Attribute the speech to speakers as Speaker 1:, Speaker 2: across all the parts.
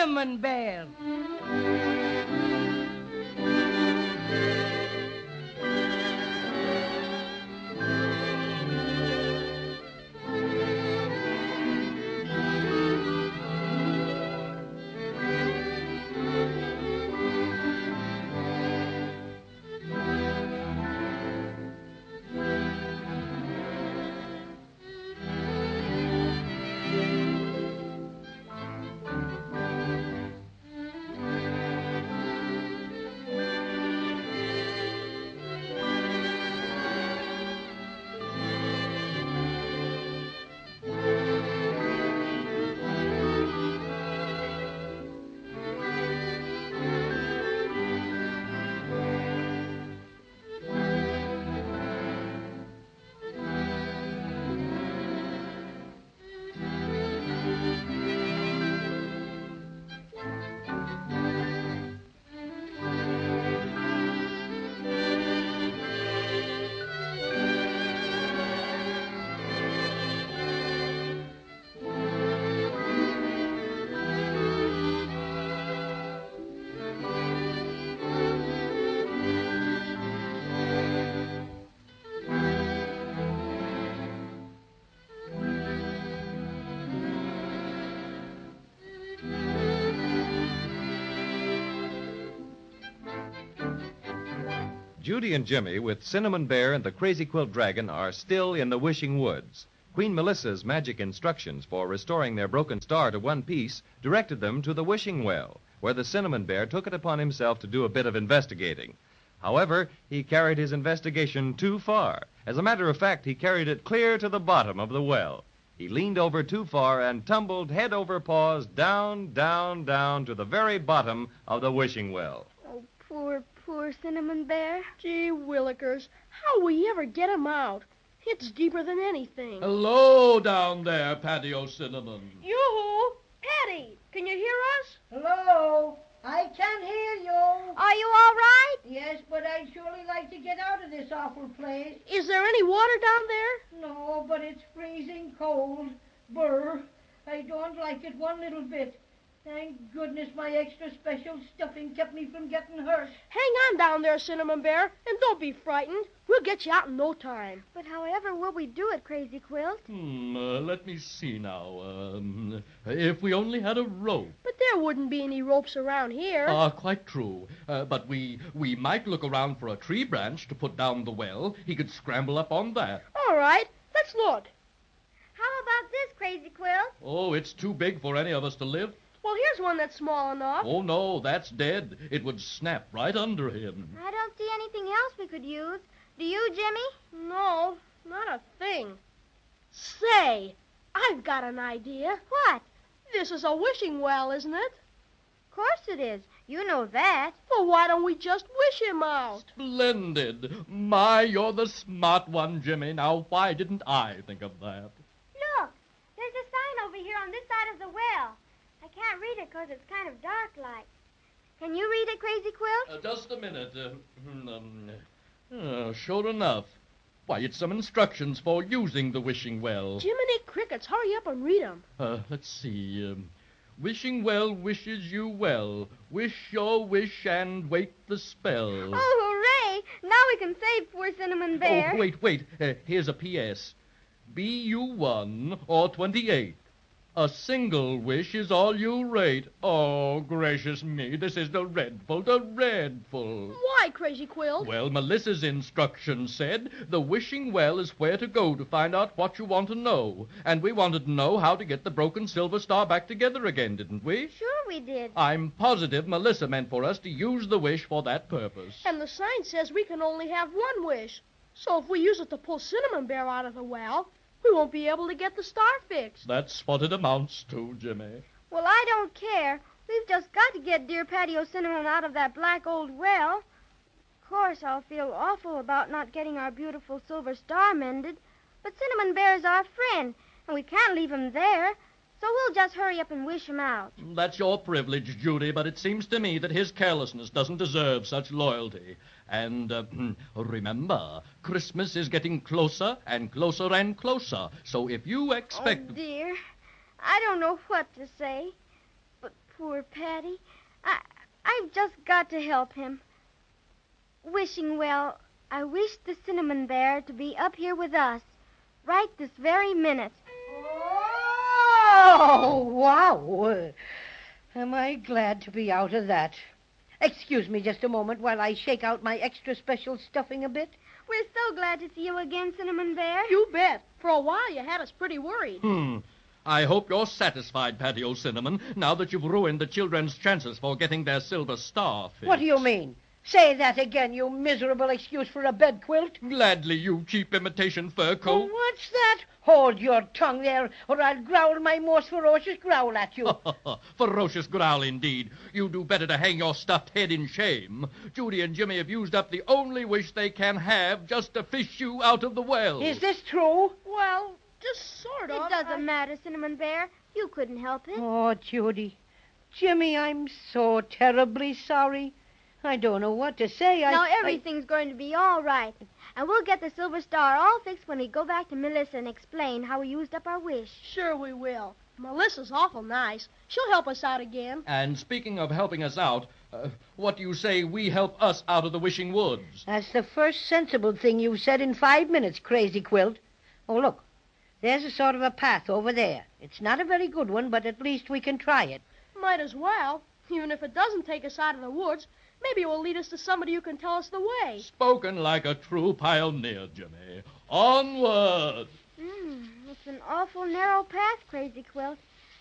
Speaker 1: Cinnamon Bear.
Speaker 2: Judy and Jimmy, with Cinnamon Bear and the Crazy Quilt Dragon, are still in the Wishing Woods. Queen Melissa's magic instructions for restoring their broken star to one piece directed them to the Wishing Well, where the Cinnamon Bear took it upon himself to do a bit of investigating. However, he carried his investigation too far. As a matter of fact, he carried it clear to the bottom of the well. He leaned over too far and tumbled head over paws down, down, down to the very bottom of the Wishing Well.
Speaker 3: Oh, poor Cinnamon Bear.
Speaker 4: Gee willikers, how'll we ever get him out? It's deeper than anything.
Speaker 5: Hello down there, Patio Cinnamon.
Speaker 4: Yoo-hoo! Patty, can you hear us?
Speaker 6: Hello, I can hear you.
Speaker 3: Are you all right?
Speaker 6: Yes, but I'd surely like to get out of this awful place.
Speaker 4: Is there any water down there?
Speaker 6: No, but it's freezing cold. Brr. I don't like it one little bit. Thank goodness my extra special stuffing kept me from getting hurt.
Speaker 4: Hang on down there, Cinnamon Bear, and don't be frightened. We'll get you out in no time.
Speaker 3: But however will we do it, Crazy Quilt?
Speaker 5: Let me see now. If we only had a rope.
Speaker 4: But there wouldn't be any ropes around here.
Speaker 5: Quite true. But we might look around for a tree branch to put down the well. He could scramble up on that.
Speaker 4: All right, let's look.
Speaker 3: How about this, Crazy Quilt?
Speaker 5: Oh, it's too big for any of us to lift.
Speaker 4: Well, here's one that's small enough.
Speaker 5: Oh, no, that's dead. It would snap right under him.
Speaker 3: I don't see anything else we could use. Do you, Jimmy?
Speaker 4: No, not a thing. Say, I've got an idea.
Speaker 3: What?
Speaker 4: This is a wishing well, isn't it?
Speaker 3: Of course it is. You know that.
Speaker 4: Well, why don't we just wish him out?
Speaker 5: Splendid. My, you're the smart one, Jimmy. Now, why didn't I think of that?
Speaker 3: Look, there's a sign over here on this side of the well. I can't read it because it's kind of dark like. Can you read it, Crazy Quilt?
Speaker 5: Just a minute. Sure enough. Why, it's some instructions for using the wishing well.
Speaker 4: Jiminy Crickets, hurry up and read them.
Speaker 5: Let's see. Wishing well wishes you well. Wish your wish and wait the spell.
Speaker 3: Oh, hooray! Now we can save poor Cinnamon Bear.
Speaker 5: Oh, wait. Here's a P.S. Be you 1 or 28. A single wish is all you rate. Oh, gracious me, this is dreadful.
Speaker 4: Why, Crazy Quilt?
Speaker 5: Well, Melissa's instructions said the wishing well is where to go to find out what you want to know. And we wanted to know how to get the broken silver star back together again, didn't we?
Speaker 3: Sure we did.
Speaker 5: I'm positive Melissa meant for us to use the wish for that purpose.
Speaker 4: And the sign says we can only have one wish. So if we use it to pull Cinnamon Bear out of the well, we won't be able to get the star fixed.
Speaker 5: That's what it amounts to, Jimmy.
Speaker 3: Well, I don't care. We've just got to get dear Patio Cinnamon out of that black old well. Of course, I'll feel awful about not getting our beautiful silver star mended. But Cinnamon Bear's our friend, and we can't leave him there. So we'll just hurry up and wish him out.
Speaker 5: That's your privilege, Judy, but it seems to me that his carelessness doesn't deserve such loyalty. And remember, Christmas is getting closer and closer and closer. So if you expect...
Speaker 3: Oh, dear. I don't know what to say. But Poor Patty. I've just got to help him. Wishing well, I wish the Cinnamon Bear to be up here with us, right this very minute.
Speaker 6: Oh, wow. Am I glad to be out of that. Excuse me just a moment while I shake out my extra special stuffing a bit.
Speaker 3: We're so glad to see you again, Cinnamon Bear.
Speaker 4: You bet. For a while, you had us pretty worried.
Speaker 5: I hope you're satisfied, Patty O'Cinnamon, now that you've ruined the children's chances for getting their silver star fixed.
Speaker 6: What do you mean? Say that again, you miserable excuse for a bed quilt.
Speaker 5: Gladly, you cheap imitation fur coat.
Speaker 6: Oh, what's that? Hold your tongue there, or I'll growl my most ferocious growl at you.
Speaker 5: Ferocious growl, indeed. You do better to hang your stuffed head in shame. Judy and Jimmy have used up the only wish they can have just to fish you out of the well.
Speaker 6: Is this true?
Speaker 4: Well, just sort of.
Speaker 3: It doesn't matter, Cinnamon Bear. You couldn't help it.
Speaker 6: Oh, Judy. Jimmy, I'm so terribly sorry. I don't know what to say.
Speaker 3: Now everything's going to be all right. And we'll get the silver star all fixed when we go back to Melissa and explain how we used up our wish.
Speaker 4: Sure we will. Melissa's awful nice. She'll help us out again.
Speaker 5: And speaking of helping us out, what do you say we help us out of the Wishing Woods?
Speaker 6: That's the first sensible thing you've said in 5 minutes, Crazy Quilt. Oh, look. There's a sort of a path over there. It's not a very good one, but at least we can try it.
Speaker 4: Might as well. Even if it doesn't take us out of the woods, maybe it will lead us to somebody who can tell us the way.
Speaker 5: Spoken like a true pioneer, Jimmy. Onward!
Speaker 3: It's an awful narrow path, Crazy Quilt.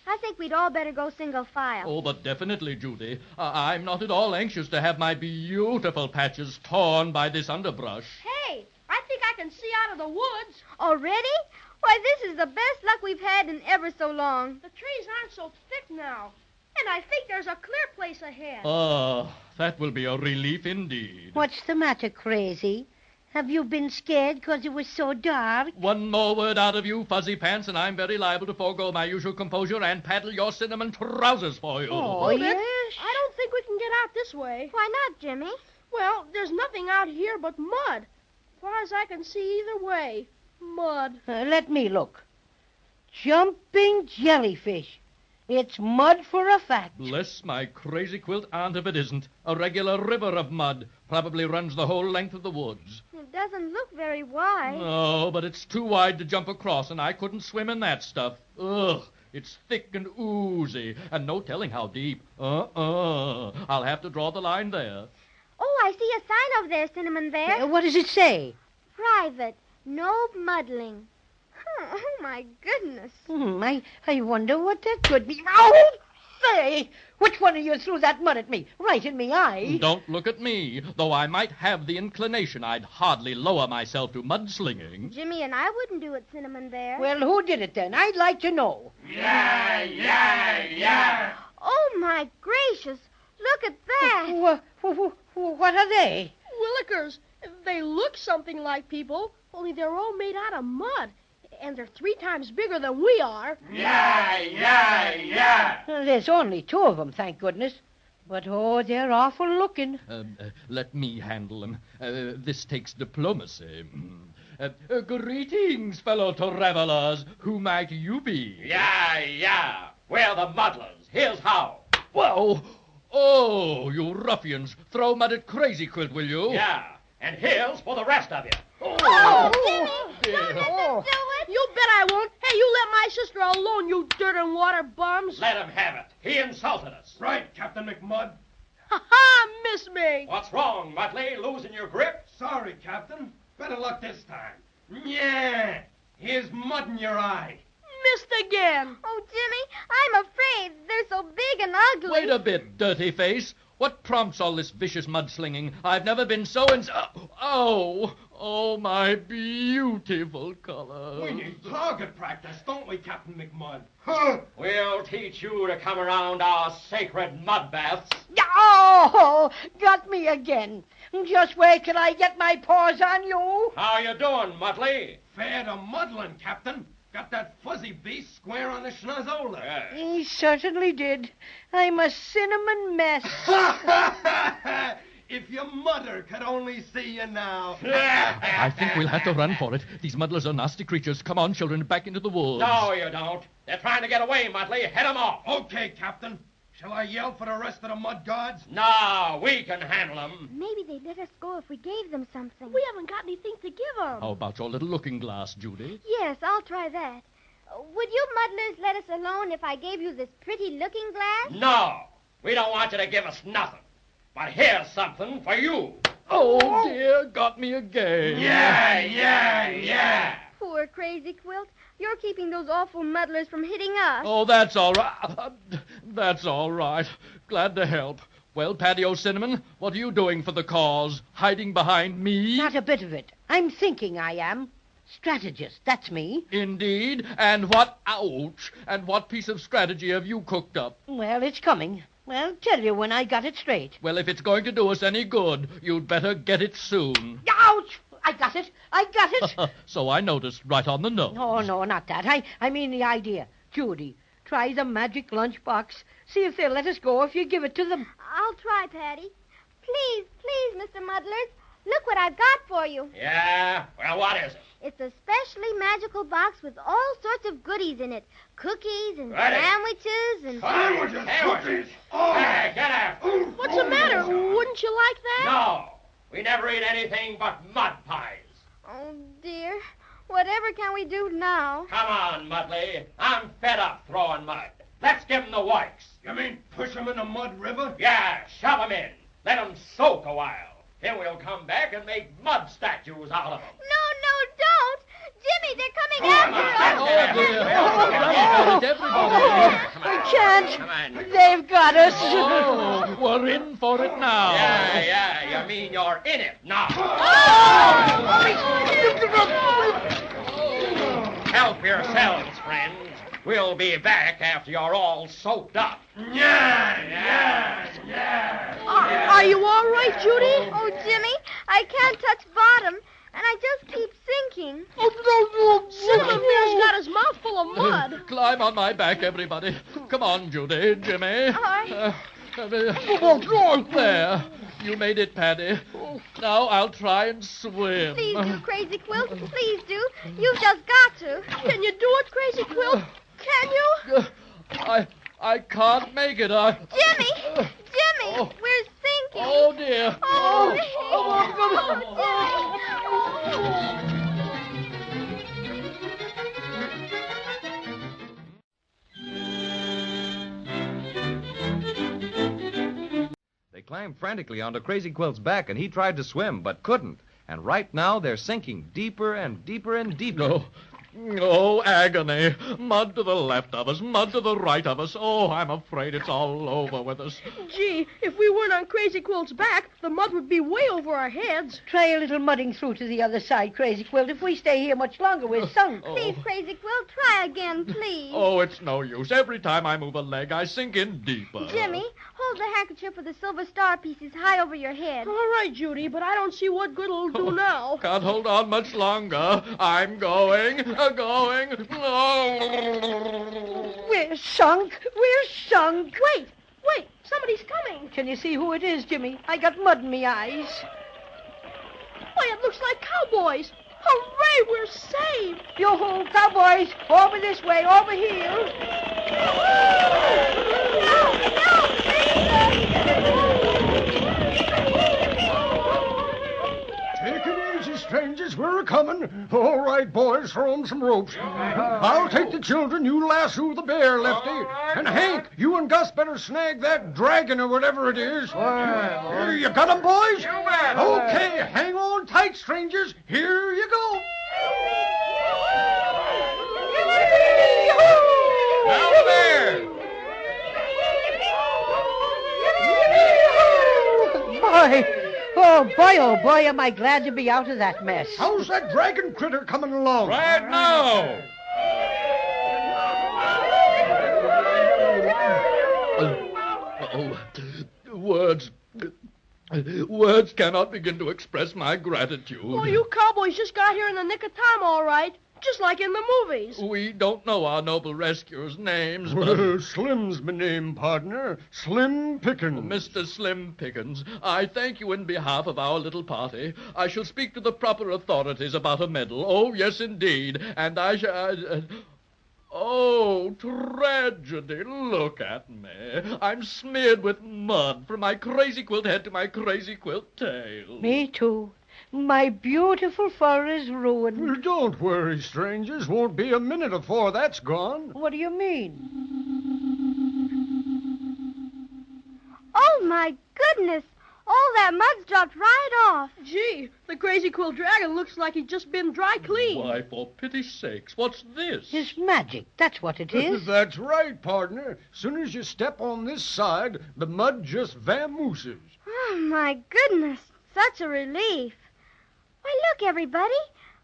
Speaker 3: I think we'd all better go single file.
Speaker 5: Oh, but definitely, Judy. I'm not at all anxious to have my beautiful patches torn by this underbrush.
Speaker 4: Hey, I think I can see out of the woods.
Speaker 3: Already? Why, this is the best luck we've had in ever so long.
Speaker 4: The trees aren't so thick now. And I think there's a clear place ahead.
Speaker 5: That will be a relief indeed.
Speaker 6: What's the matter, Crazy? Have you been scared because it was so dark?
Speaker 5: One more word out of you, Fuzzy Pants, and I'm very liable to forego my usual composure and paddle your cinnamon trousers for you.
Speaker 6: Oh, yes?
Speaker 4: I don't think we can get out this way.
Speaker 3: Why not, Jimmy?
Speaker 4: Well, there's nothing out here but mud. As far as I can see either way, mud.
Speaker 6: Let me look. Jumping jellyfish. It's mud for a fact.
Speaker 5: Bless my crazy quilt aunt if it isn't. A regular river of mud. Probably runs the whole length of the woods.
Speaker 3: It doesn't look very wide.
Speaker 5: No, but it's too wide to jump across, and I couldn't swim in that stuff. Ugh, it's thick and oozy, and no telling how deep. I'll have to draw the line there.
Speaker 3: Oh, I see a sign over there, Cinnamon Bear.
Speaker 6: What does it say?
Speaker 3: Private. No muddling. Oh, my goodness.
Speaker 6: I wonder what that could be. Oh, say! Which one of you threw that mud at me? Right in me eye.
Speaker 5: Don't look at me. Though I might have the inclination, I'd hardly lower myself to mudslinging.
Speaker 3: Jimmy and I wouldn't do it, Cinnamon Bear.
Speaker 6: Well, who did it then? I'd like to know.
Speaker 1: Yeah.
Speaker 3: Oh, my gracious. Look at that.
Speaker 6: What are they?
Speaker 4: Willikers. They look something like people, only they're all made out of mud. And they're 3 times bigger than we are.
Speaker 1: Yeah.
Speaker 6: There's only 2 of them, thank goodness. But, they're awful looking.
Speaker 5: Let me handle them. This takes diplomacy. Greetings, fellow travelers. Who might you be?
Speaker 1: Yeah. We're the muddlers. Here's how.
Speaker 5: Whoa! Oh, you ruffians. Throw mud at Crazy Quilt, will you?
Speaker 1: Yeah. And here's for the rest of you.
Speaker 3: Oh, Jimmy.
Speaker 5: dear.
Speaker 3: Don't let them do it.
Speaker 4: You bet I won't. Hey, you let my sister alone, you dirt and water bums.
Speaker 1: Let him have it. He insulted us.
Speaker 7: Right, Captain McMud.
Speaker 4: Ha-ha, miss me.
Speaker 1: What's wrong, Mudley? Losing your grip?
Speaker 7: Sorry, Captain. Better luck this time. Yeah. Here's mud in your eye.
Speaker 4: Missed again.
Speaker 3: Oh, Jimmy, I'm afraid. They're so big and ugly.
Speaker 5: Wait a bit, dirty face. What prompts all this vicious mudslinging? I've never been so Oh, my beautiful color.
Speaker 7: We need target practice, don't we, Captain McMud?
Speaker 1: We'll teach you to come around our sacred mud baths.
Speaker 6: Oh, got me again. Just wait till I get my paws on you.
Speaker 1: How you doing, Mudley?
Speaker 7: Fair to muddling, Captain. Got that fuzzy beast square on the schnozola.
Speaker 6: He certainly did. I'm a cinnamon mess.
Speaker 7: If your mother could only see you now.
Speaker 5: I think we'll have to run for it. These muddlers are nasty creatures. Come on, children, back into the woods.
Speaker 1: No, you don't. They're trying to get away, Mudley. Head 'em off.
Speaker 7: Okay, Captain. Shall I yell for the rest of the mud gods?
Speaker 1: No, we can handle them.
Speaker 3: Maybe they'd let us go if we gave them something.
Speaker 4: We haven't got anything to give them.
Speaker 5: How about your little looking glass, Judy?
Speaker 3: Yes, I'll try that. Would you muddlers let us alone if I gave you this pretty-looking glass?
Speaker 1: No, we don't want you to give us nothing. But here's something for you.
Speaker 5: Oh, dear, got me again.
Speaker 7: Yeah.
Speaker 3: Poor Crazy Quilt. You're keeping those awful muddlers from hitting us.
Speaker 5: Oh, that's all right. That's all right. Glad to help. Well, Patio Cinnamon, what are you doing for the cause? Hiding behind me?
Speaker 8: Not a bit of it. I'm thinking, I am. Strategist, that's me.
Speaker 5: Indeed. And what... Ouch. And what piece of strategy have you cooked up?
Speaker 8: Well, it's coming. I'll tell you when I got it straight.
Speaker 5: Well, if it's going to do us any good, you'd better get it soon.
Speaker 8: Ouch! I got it.
Speaker 5: So I noticed right on the nose.
Speaker 8: Oh, no, not that. I mean the idea. Judy, try the magic lunchbox. See if they'll let us go if you give it to them.
Speaker 3: I'll try, Patty. Please, Mr. Muddlers. Look what I've got for you.
Speaker 1: Yeah? Well, what is it?
Speaker 3: It's a specially magical box with all sorts of goodies in it. Cookies and
Speaker 1: Ready.
Speaker 3: sandwiches and...
Speaker 7: Sandwiches. Oh.
Speaker 1: Hey, get out.
Speaker 4: What's the matter? Wouldn't you like that?
Speaker 1: No, we never eat anything but mud pies.
Speaker 3: Oh, dear. Whatever can we do now?
Speaker 1: Come on, Mudley. I'm fed up throwing mud. Let's give 'em the wipes.
Speaker 7: You mean push them in the mud river?
Speaker 1: Yeah, shove 'em in. Let 'em soak a while. Then we'll come back and make mud statues out of 'em.
Speaker 3: No, don't. Jimmy, they're coming after
Speaker 5: Oh, dear. Everybody.
Speaker 8: I can't.
Speaker 1: Come on.
Speaker 8: They've got us.
Speaker 5: Oh, we're in for it now.
Speaker 1: Yeah, you mean you're in it now. Help yourselves, friends. We'll be back after you're all soaked up.
Speaker 7: Yeah.
Speaker 4: Are you all right, Judy?
Speaker 3: Oh, Jimmy, I can't touch bottom, and I just keep sinking.
Speaker 4: Cinnamon Bear's got his mouth full of mud.
Speaker 5: Climb on my back, everybody. Come on, Judy, Jimmy.
Speaker 3: right.
Speaker 5: There. You made it, Patty. Now I'll try and swim.
Speaker 3: Please do, Crazy Quilt. Please do. You've just got to.
Speaker 4: Can you do it, Crazy Quilt? Can you?
Speaker 5: I can't make it.
Speaker 3: Jimmy!
Speaker 5: Oh.
Speaker 3: We're sinking.
Speaker 5: Oh, dear.
Speaker 3: Oh,
Speaker 2: They climbed frantically onto Crazy Quilt's back, and he tried to swim, but couldn't. And right now they're sinking deeper and deeper and deeper.
Speaker 5: Oh, agony. Mud to the left of us, mud to the right of us. Oh, I'm afraid it's all over with us.
Speaker 4: Gee, if we weren't on Crazy Quilt's back, the mud would be way over our heads.
Speaker 8: Try a little mudding through to the other side, Crazy Quilt. If we stay here much longer, we're sunk.
Speaker 3: Please, Crazy Quilt, try again, please.
Speaker 5: Oh, it's no use. Every time I move a leg, I sink in deeper.
Speaker 3: Jimmy, hold the handkerchief with the silver star pieces high over your head.
Speaker 4: All right, Judy, but I don't see what good it'll do now.
Speaker 5: Can't hold on much longer. I'm going.
Speaker 8: We're sunk.
Speaker 4: Wait, somebody's coming.
Speaker 8: Can you see who it is, Jimmy? I got mud in my eyes.
Speaker 4: Why, it looks like cowboys. Hooray, we're saved.
Speaker 8: Yo-ho, cowboys. Over this way, over here.
Speaker 9: Take it easy, strangers. We're a-coming. All right, boys, throw 'em some ropes. I'll take the children. You lasso the bear, Lefty. And Hank, you and Gus better snag that dragon or whatever it is. You got 'em, boys? Okay, hang on tight, strangers. Here you go.
Speaker 1: Now there!
Speaker 8: Oh, boy, am I glad to be out of that mess.
Speaker 9: How's that dragon critter coming along?
Speaker 1: Right now!
Speaker 5: Words cannot begin to express my gratitude.
Speaker 4: Oh, you cowboys just got here in the nick of time, all right. Just like in the movies.
Speaker 5: We don't know our noble rescuers' names, but...
Speaker 9: Well, Slim's my name, partner. Slim Pickens.
Speaker 5: Mr. Slim Pickens, I thank you in behalf of our little party. I shall speak to the proper authorities about a medal. Oh, yes, indeed. And I shall... Oh, tragedy, look at me. I'm smeared with mud from my crazy quilt head to my crazy quilt tail.
Speaker 8: Me too. My beautiful fur is ruined.
Speaker 9: Well, don't worry, strangers. Won't be a minute afore that's gone.
Speaker 8: What do you mean?
Speaker 3: Oh, my goodness! All that mud's dropped right off.
Speaker 4: Gee, the Crazy Quilt Dragon looks like he's just been dry cleaned.
Speaker 5: Why, for pity's sakes, what's this?
Speaker 8: It's magic. That's what it is.
Speaker 9: That's right, partner. Soon as you step on this side, the mud just vamooses.
Speaker 3: Oh, my goodness. Such a relief. Why, look, everybody.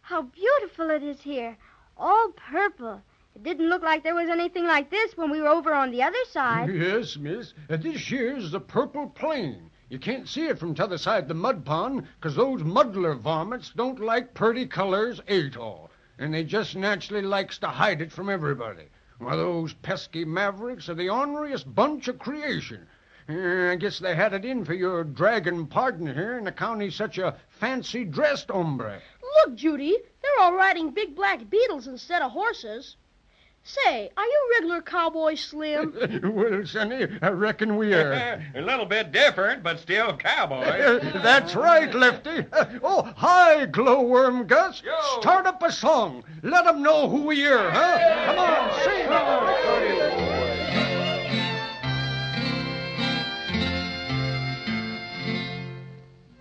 Speaker 3: How beautiful it is here. All purple. It didn't look like there was anything like this when we were over on the other side.
Speaker 9: Yes, miss. This here's the purple plain. You can't see it from t'other side the mud pond, 'cause those muddler varmints don't like purty colors at all, and they just naturally likes to hide it from everybody. Why, those pesky mavericks are the orneriest bunch of creation. I guess they had it in for your dragon partner here in account he's such a fancy-dressed hombre.
Speaker 4: Look, Judy, they're all riding big black beetles instead of horses. Say, are you regular cowboy Slim?
Speaker 9: Well, Sonny, I reckon we are.
Speaker 1: A little bit different, but still cowboys.
Speaker 9: That's right, Lefty. Oh, hi, Glowworm Gus.
Speaker 1: Yo.
Speaker 9: Start up a song. Let 'em know who we are, huh? Come on, sing.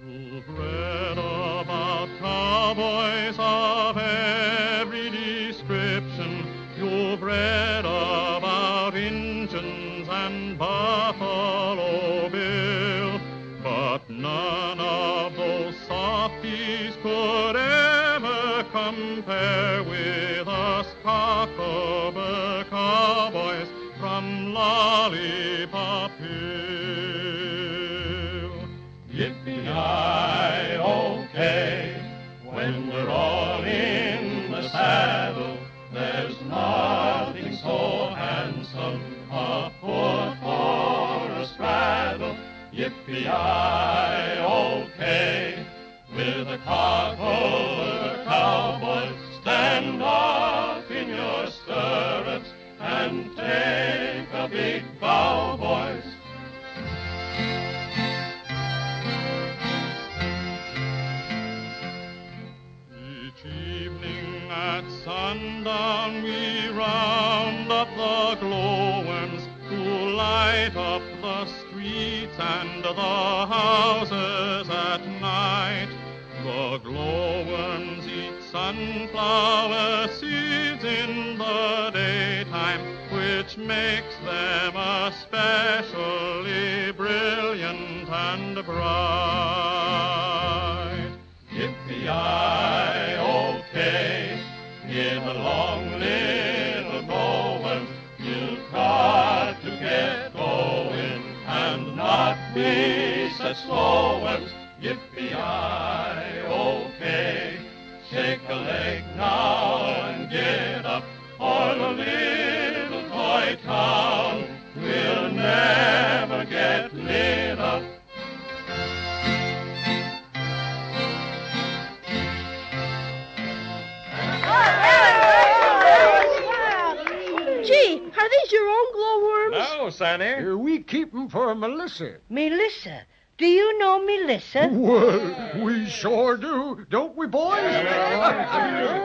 Speaker 5: You've read about cowboys of every description. You've read about Injuns and Buffalo Bill, but none of those softies could ever compare with us Cockaboo cowboys from Lollipop Hill. Yippee-yi-okay, when we're all in the saddle, there's nothing so handsome, a foot for a straddle. Yippee-yi-okay, with a cockle cowboy, stand up in your stirrups and take a big bow, boys. Each evening at sundown we round up the glowworms who light up the streets and the houses at night. The glowworms eat sunflower seeds in the daytime, which makes them especially brilliant and bright. Yippee-yi-okay, in the long little glowworms, you've got to get going and not be such slow ones. Yippee-yi-okay, shake a leg now and get up, or the little toy town will never get lit up.
Speaker 4: Gee, are these your own glowworms?
Speaker 1: No, Sonny.
Speaker 9: We keep 'em for Melissa.
Speaker 8: Melissa. Do you know Melissa?
Speaker 9: Well, we sure do, don't we, boys?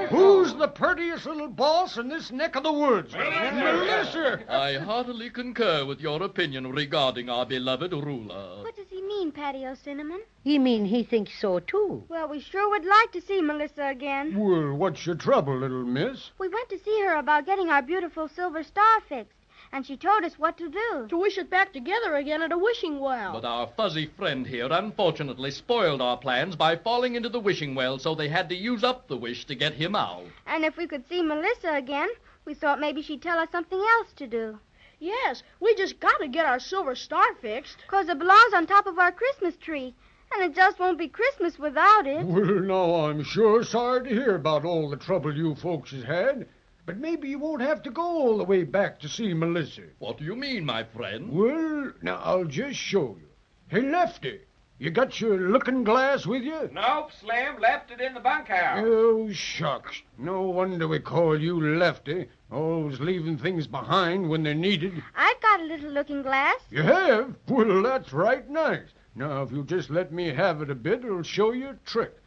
Speaker 9: Who's the prettiest little boss in this neck of the woods? Melissa!
Speaker 5: I heartily concur with your opinion regarding our beloved ruler.
Speaker 3: What does he mean, Patio Cinnamon?
Speaker 8: You mean he thinks so, too?
Speaker 3: Well, we sure would like to see Melissa again.
Speaker 9: Well, what's your trouble, little miss?
Speaker 3: We went to see her about getting our beautiful silver star fixed, and she told us what to do.
Speaker 4: To wish it back together again at a wishing well.
Speaker 5: But our fuzzy friend here unfortunately spoiled our plans by falling into the wishing well, so they had to use up the wish to get him out.
Speaker 3: And if we could see Melissa again, we thought maybe she'd tell us something else to do.
Speaker 4: Yes, we just got to get our silver star fixed.
Speaker 3: 'Cause it belongs on top of our Christmas tree, and it just won't be Christmas without it.
Speaker 9: Well, now, I'm sure sorry to hear about all the trouble you folks has had. But maybe you won't have to go all the way back to see Melissa.
Speaker 5: What do you mean, my friend?
Speaker 9: Well, now, I'll just show you. Hey, Lefty, You got your looking-glass with you?
Speaker 1: Nope, Slim. Left it in the bunkhouse.
Speaker 9: Oh, shucks. No wonder we call you Lefty. Always leaving things behind when they're needed.
Speaker 3: I've got a little looking-glass.
Speaker 9: You have? Well, that's right nice. Now, if you'll just let me have it a bit, it'll show you a trick.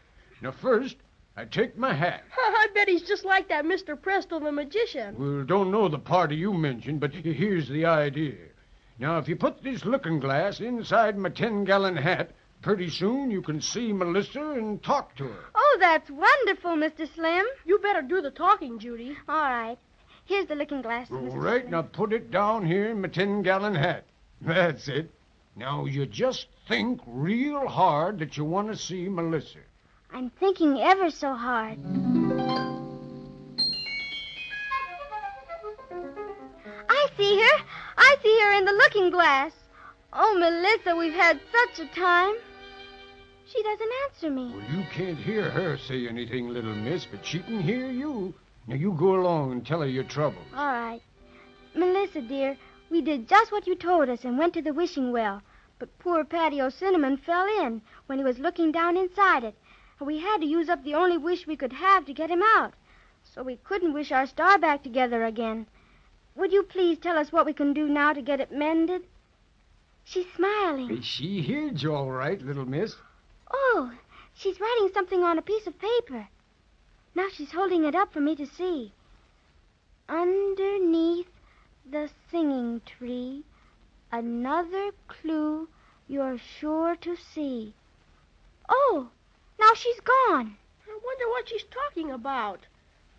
Speaker 9: Now, first, I take my hat.
Speaker 4: I bet he's just like that Mr. Presto the magician.
Speaker 9: Well, don't know the party you mentioned, but here's the idea. Now, if you put this looking-glass inside my 10-gallon hat, pretty soon you can see Melissa and talk to her.
Speaker 3: Oh, that's wonderful, Mr. Slim.
Speaker 4: You better do the talking, Judy.
Speaker 3: All right. Here's the looking-glass,
Speaker 9: All
Speaker 3: Mr.
Speaker 9: right,
Speaker 3: Slim.
Speaker 9: now put it down here in my 10-gallon hat. That's it. Now, you just think real hard that you want to see Melissa.
Speaker 3: I'm thinking ever so hard. I see her. I see her in the looking-glass. Oh, Melissa, we've had such a time. She doesn't answer me.
Speaker 9: Well, you can't hear her say anything, little miss, but she can hear you. Now, you go along and tell her your troubles.
Speaker 3: All right. Melissa, dear, we did just what you told us and went to the wishing well. But poor Patio Cinnamon fell in when he was looking down inside it. And we had to use up the only wish we could have to get him out. So we couldn't wish our star back together again. Would you please tell us what we can do now to get it mended? She's smiling.
Speaker 9: She heard you all right, little miss.
Speaker 3: Oh, she's writing something on a piece of paper. Now she's holding it up for me to see. Underneath the singing tree, another clue you're sure to see. Oh, now she's gone.
Speaker 4: I wonder what she's talking about.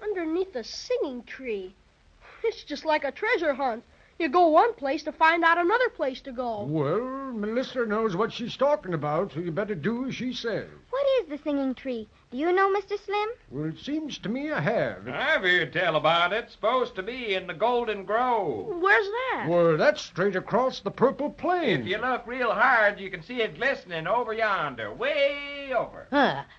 Speaker 4: Underneath the singing tree. It's just like a treasure hunt. You go one place to find out another place to go.
Speaker 9: Well, Melissa knows what she's talking about, so you better do as she says.
Speaker 3: What is the singing tree? Do you know, Mr. Slim?
Speaker 9: Well, it seems to me I have.
Speaker 1: I've heard tell about it. Supposed to be in the Golden Grove.
Speaker 4: Where's that?
Speaker 9: Well, that's straight across the Purple Plain.
Speaker 1: If you look real hard, you can see it glistening over yonder, way over.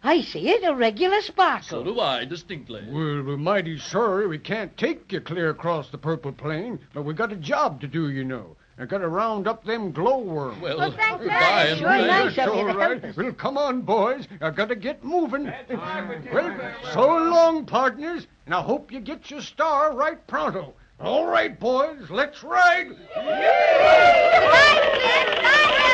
Speaker 8: I see it, a regular sparkle.
Speaker 5: So do I, distinctly.
Speaker 9: Well, we're mighty sorry we can't take you clear across the Purple Plain, but we got a job to do, you know. I got to round up them glowworms.
Speaker 5: Well,
Speaker 3: thanks,
Speaker 5: goodbye.
Speaker 3: Dad.
Speaker 8: Sure, nice
Speaker 9: That's
Speaker 8: of you
Speaker 9: all
Speaker 8: to
Speaker 9: right.
Speaker 8: help us.
Speaker 9: Well, come on, boys. I got to get moving.
Speaker 1: fine.
Speaker 9: Well, so long, partners, and I hope you get your star right pronto. All right, boys, let's ride.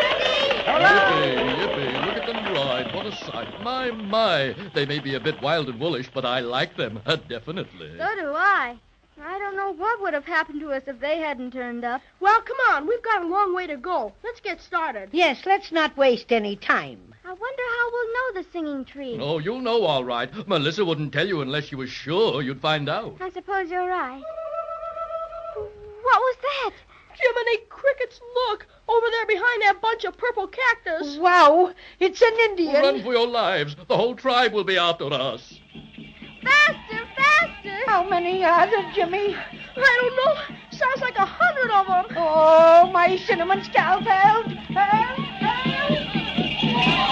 Speaker 5: Yippee, yippee. Look at them ride. What a sight. My. They may be a bit wild and woolish, but I like them. Definitely.
Speaker 3: So do I. I don't know what would have happened to us if they hadn't turned up.
Speaker 4: Well, come on. We've got a long way to go. Let's get started.
Speaker 8: Yes, let's not waste any time.
Speaker 3: I wonder how we'll know the singing tree.
Speaker 5: Oh, you'll know all right. Melissa wouldn't tell you unless she was sure you'd find out.
Speaker 3: I suppose you're right. What was that?
Speaker 4: Jiminy crickets, look! Over there behind that bunch of purple cactus.
Speaker 8: Wow, it's an Indian.
Speaker 5: Run for your lives. The whole tribe will be after us.
Speaker 3: Faster, faster!
Speaker 8: How many are there, Jimmy?
Speaker 4: I don't know. Sounds like 100 of them.
Speaker 8: Oh, my cinnamon scalp, help! Help! Help!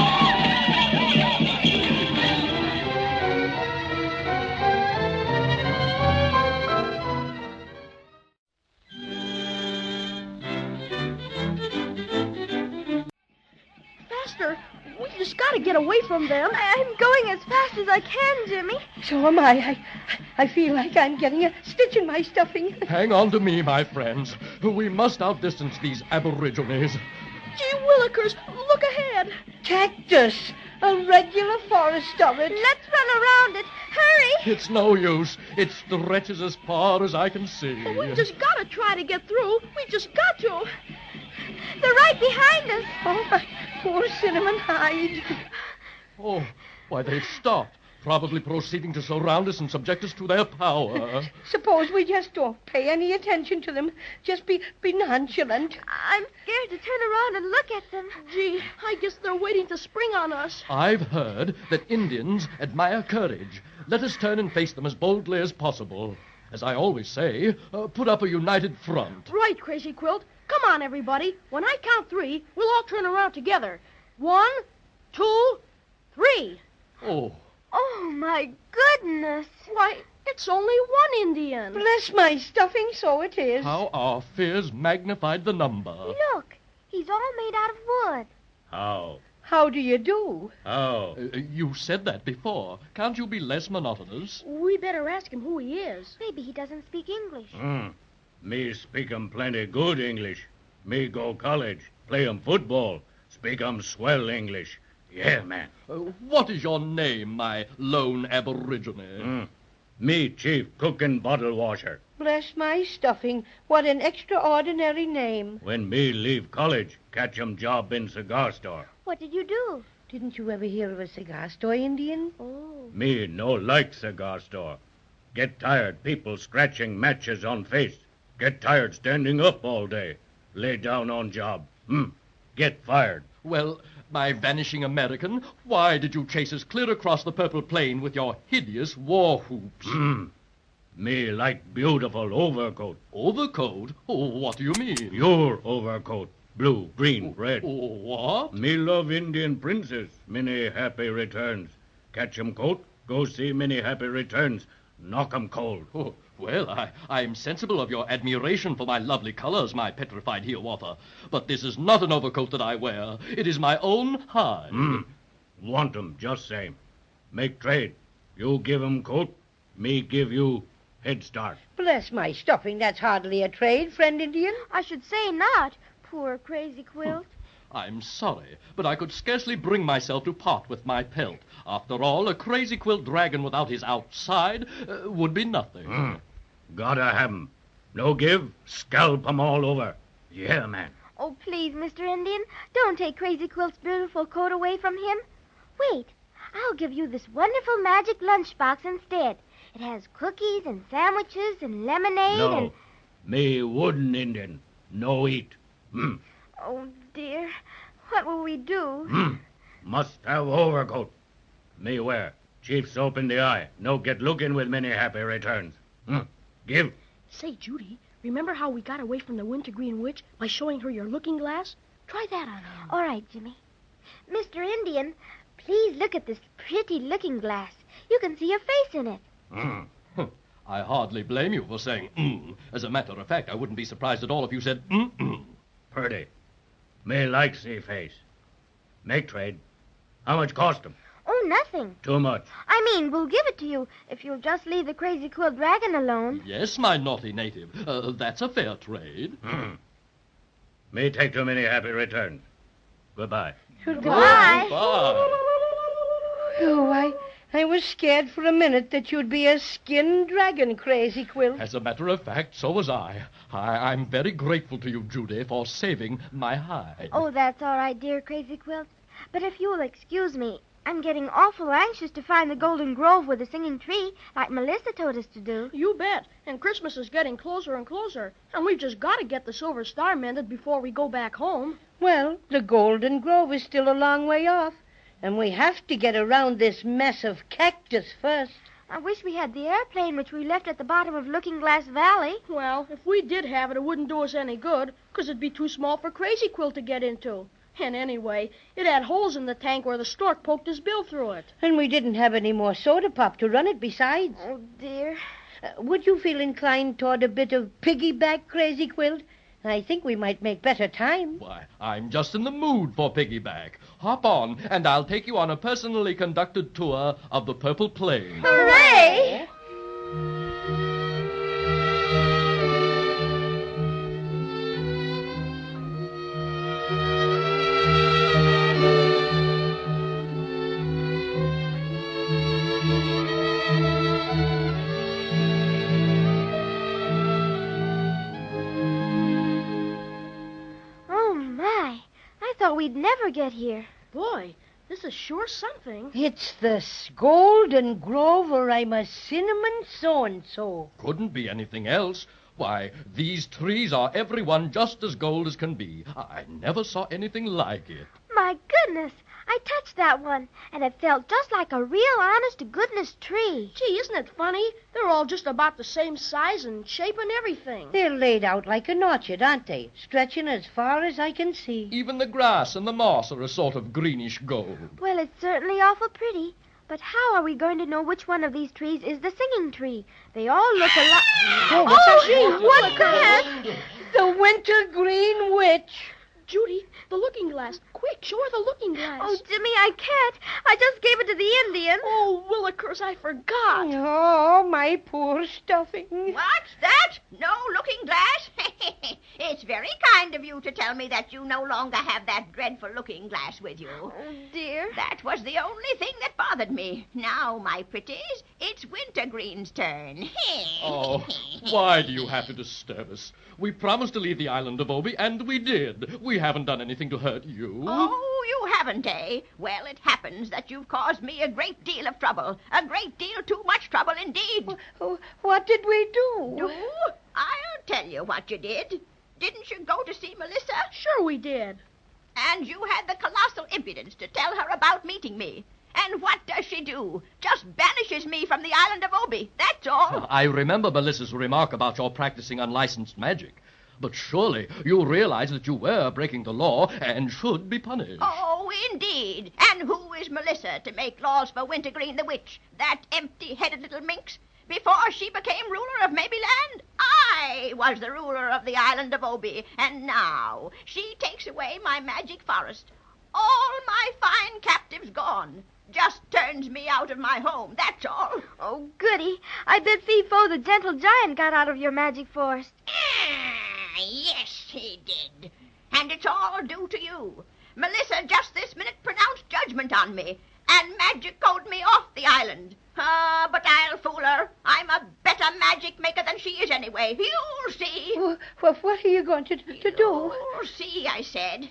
Speaker 4: Faster. We just got to get away from them.
Speaker 3: I'm going as fast as I can, Jimmy.
Speaker 8: So am I. I feel like I'm getting a stitch in my stuffing.
Speaker 5: Hang on to me, my friends. We must outdistance these aborigines.
Speaker 4: Gee willikers, look ahead.
Speaker 8: Cactus. A regular forest of it.
Speaker 3: Let's run around it. Hurry!
Speaker 5: It's no use. It stretches as far as I can see.
Speaker 4: We just got to try to get through. We just got to.
Speaker 3: They're right behind us.
Speaker 8: Oh, my poor cinnamon hide.
Speaker 5: Oh, why, they've stopped. Probably proceeding to surround us and subject us to their power.
Speaker 8: Suppose we just don't pay any attention to them. Just be nonchalant.
Speaker 3: I'm scared to turn around and look at them.
Speaker 4: Gee, I guess they're waiting to spring on us.
Speaker 5: I've heard that Indians admire courage. Let us turn and face them as boldly as possible. As I always say, put up a united front.
Speaker 4: Right, Crazy Quilt. Come on, everybody. When I count 3, we'll all turn around together. 1, 2, 3.
Speaker 5: Oh,
Speaker 3: Oh, my goodness.
Speaker 4: Why, it's only one Indian.
Speaker 8: Bless my stuffing, so it is.
Speaker 5: how our fears magnified the number.
Speaker 3: Look, he's all made out of wood.
Speaker 1: How?
Speaker 8: How do you do?
Speaker 1: Oh.
Speaker 10: You said that before. Can't you be less monotonous?
Speaker 4: We better ask him who he is.
Speaker 3: Maybe he doesn't speak English.
Speaker 1: Me speak 'em plenty good English. Me go college, play 'em football, speak 'em swell English. Yeah, man.
Speaker 10: What is your name, my lone aborigine?
Speaker 1: Me chief cook and bottle washer.
Speaker 8: Bless my stuffing. What an extraordinary name.
Speaker 1: When me leave college, catch 'em job in cigar store.
Speaker 3: What did you do?
Speaker 8: Didn't you ever hear of a cigar store, Indian?
Speaker 3: Oh.
Speaker 1: Me no like cigar store. Get tired people scratching matches on face. Get tired standing up all day. Lay down on job. Get fired.
Speaker 10: Well, my vanishing American, why did you chase us clear across the purple plain with your hideous war whoops?
Speaker 1: Me like beautiful overcoat.
Speaker 10: Overcoat? Oh, what do you mean?
Speaker 1: Your overcoat. Blue, green, red.
Speaker 10: What?
Speaker 1: Me love Indian princess. Many happy returns. Catch 'em coat, go see many happy returns. Knock 'em cold.
Speaker 10: Oh, well, I'm sensible of your admiration for my lovely colors, my petrified Hiawatha. But this is not an overcoat that I wear. It is my own hide.
Speaker 1: Want 'em just same. Make trade. You give 'em coat, me give you head start.
Speaker 8: Bless my stuffing. That's hardly a trade, friend Indian.
Speaker 3: I should say not. Poor Crazy Quilt.
Speaker 10: I'm sorry, but I could scarcely bring myself to part with my pelt. After all, a Crazy Quilt Dragon without his outside would be nothing.
Speaker 1: Gotta have 'em. No give, scalp 'em all over. Yeah, man.
Speaker 3: Oh, please, Mr. Indian, don't take Crazy Quilt's beautiful coat away from him. Wait, I'll give you this wonderful magic lunchbox instead. It has cookies and sandwiches and lemonade and...
Speaker 1: No, me wooden Indian. No eat.
Speaker 3: Oh, dear. What will we do?
Speaker 1: Must have overcoat. Me wear. Chief soap in the eye. No get looking with many happy returns. Give.
Speaker 4: Say, Judy, remember how we got away from the Wintergreen Witch by showing her your looking glass? Try that on him.
Speaker 3: All right, Jimmy. Mr. Indian, please look at this pretty looking glass. You can see your face in it.
Speaker 10: I hardly blame you for saying As a matter of fact, I wouldn't be surprised at all if you said
Speaker 1: Purdy. Me like see face. Make trade. How much cost 'em?
Speaker 3: Oh, nothing.
Speaker 1: Too much.
Speaker 3: I mean, we'll give it to you if you'll just leave the Crazy Quilt Dragon alone.
Speaker 10: Yes, my naughty native. That's a fair trade.
Speaker 1: Me take too many happy returns. Goodbye.
Speaker 3: Goodbye.
Speaker 8: Oh, I was scared for a minute that you'd be a skinned dragon, Crazy Quilt.
Speaker 10: As a matter of fact, so was I. I'm very grateful to you, Judy, for saving my hide.
Speaker 3: Oh, that's all right, dear Crazy Quilt. But if you'll excuse me, I'm getting awful anxious to find the Golden Grove with the singing tree, like Melissa told us to do.
Speaker 4: You bet. And Christmas is getting closer and closer. And we've just got to get the Silver Star mended before we go back home.
Speaker 8: Well, the Golden Grove is still a long way off. And we have to get around this mess of cactus first.
Speaker 3: I wish we had the airplane which we left at the bottom of Looking Glass Valley.
Speaker 4: Well, if we did have it, it wouldn't do us any good, 'cause it'd be too small for Crazy Quilt to get into. And anyway, it had holes in the tank where the stork poked his bill through it.
Speaker 8: And we didn't have any more soda pop to run it besides.
Speaker 3: Oh, dear.
Speaker 8: Would you feel inclined toward a bit of piggyback, Crazy Quilt? I think we might make better time.
Speaker 10: Why, I'm just in the mood for piggyback. Hop on, and I'll take you on a personally conducted tour of the Purple Plain.
Speaker 3: Hooray! We'd never get here.
Speaker 4: Boy, this is sure something.
Speaker 8: It's the Golden Grove, or I'm a cinnamon so-and-so.
Speaker 10: Couldn't be anything else. Why, these trees are every one just as gold as can be. I never saw anything like it.
Speaker 3: My goodness, I touched that one, and it felt just like a real honest-to-goodness tree.
Speaker 4: Gee, isn't it funny? They're all just about the same size and shape and everything.
Speaker 8: They're laid out like an orchard, aren't they? Stretching as far as I can see.
Speaker 10: Even the grass and the moss are a sort of greenish gold.
Speaker 3: Well, it's certainly awful pretty. But how are we going to know which one of these trees is the singing tree? They all look alike.
Speaker 8: Oh,
Speaker 3: Gee, what's that?
Speaker 8: The Wintergreen Witch.
Speaker 4: Judy, the looking glass. Quick, show her the looking glass.
Speaker 3: Oh, Jimmy, I can't. I just gave it to the Indian.
Speaker 4: Oh, Willikers, I forgot.
Speaker 8: Oh, my poor stuffing.
Speaker 11: What's that? No looking glass? It's very kind of you to tell me that you no longer have that dreadful looking glass with you.
Speaker 3: Oh, dear.
Speaker 11: That was the only thing that bothered me. Now, my pretties, it's Wintergreen's turn.
Speaker 10: Oh, why do you have to disturb us? We promised to leave the island of Obi, and we did. We haven't done anything to hurt you.
Speaker 11: Oh, you haven't, eh? Well, it happens that you've caused me a great deal of trouble. A great deal too much trouble indeed.
Speaker 8: What did we do?
Speaker 11: Do? I'll tell you what you did. Didn't you go to see Melissa?
Speaker 4: Sure we did.
Speaker 11: And you had the colossal impudence to tell her about meeting me. And what does she do? Just banishes me from the island of Obi. That's all.
Speaker 10: I remember Melissa's remark about your practicing unlicensed magic. But surely you realize that you were breaking the law and should be punished.
Speaker 11: Oh, indeed. And who is Melissa to make laws for Wintergreen the Witch? That empty-headed little minx? Before she became ruler of Maybeland, I was the ruler of the island of Obi. And now she takes away my magic forest. All my fine captives gone. Just turns me out of my home, that's all.
Speaker 3: Oh, goody. I bet Fee-Fo the gentle giant got out of your magic forest.
Speaker 11: Yes, he did. And it's all due to you. Melissa just this minute pronounced judgment on me and magic-coded me off the island. But I'll fool her. I'm a better magic maker than she is anyway. You'll see.
Speaker 8: Well, what are you going to do?
Speaker 11: You'll see, I said.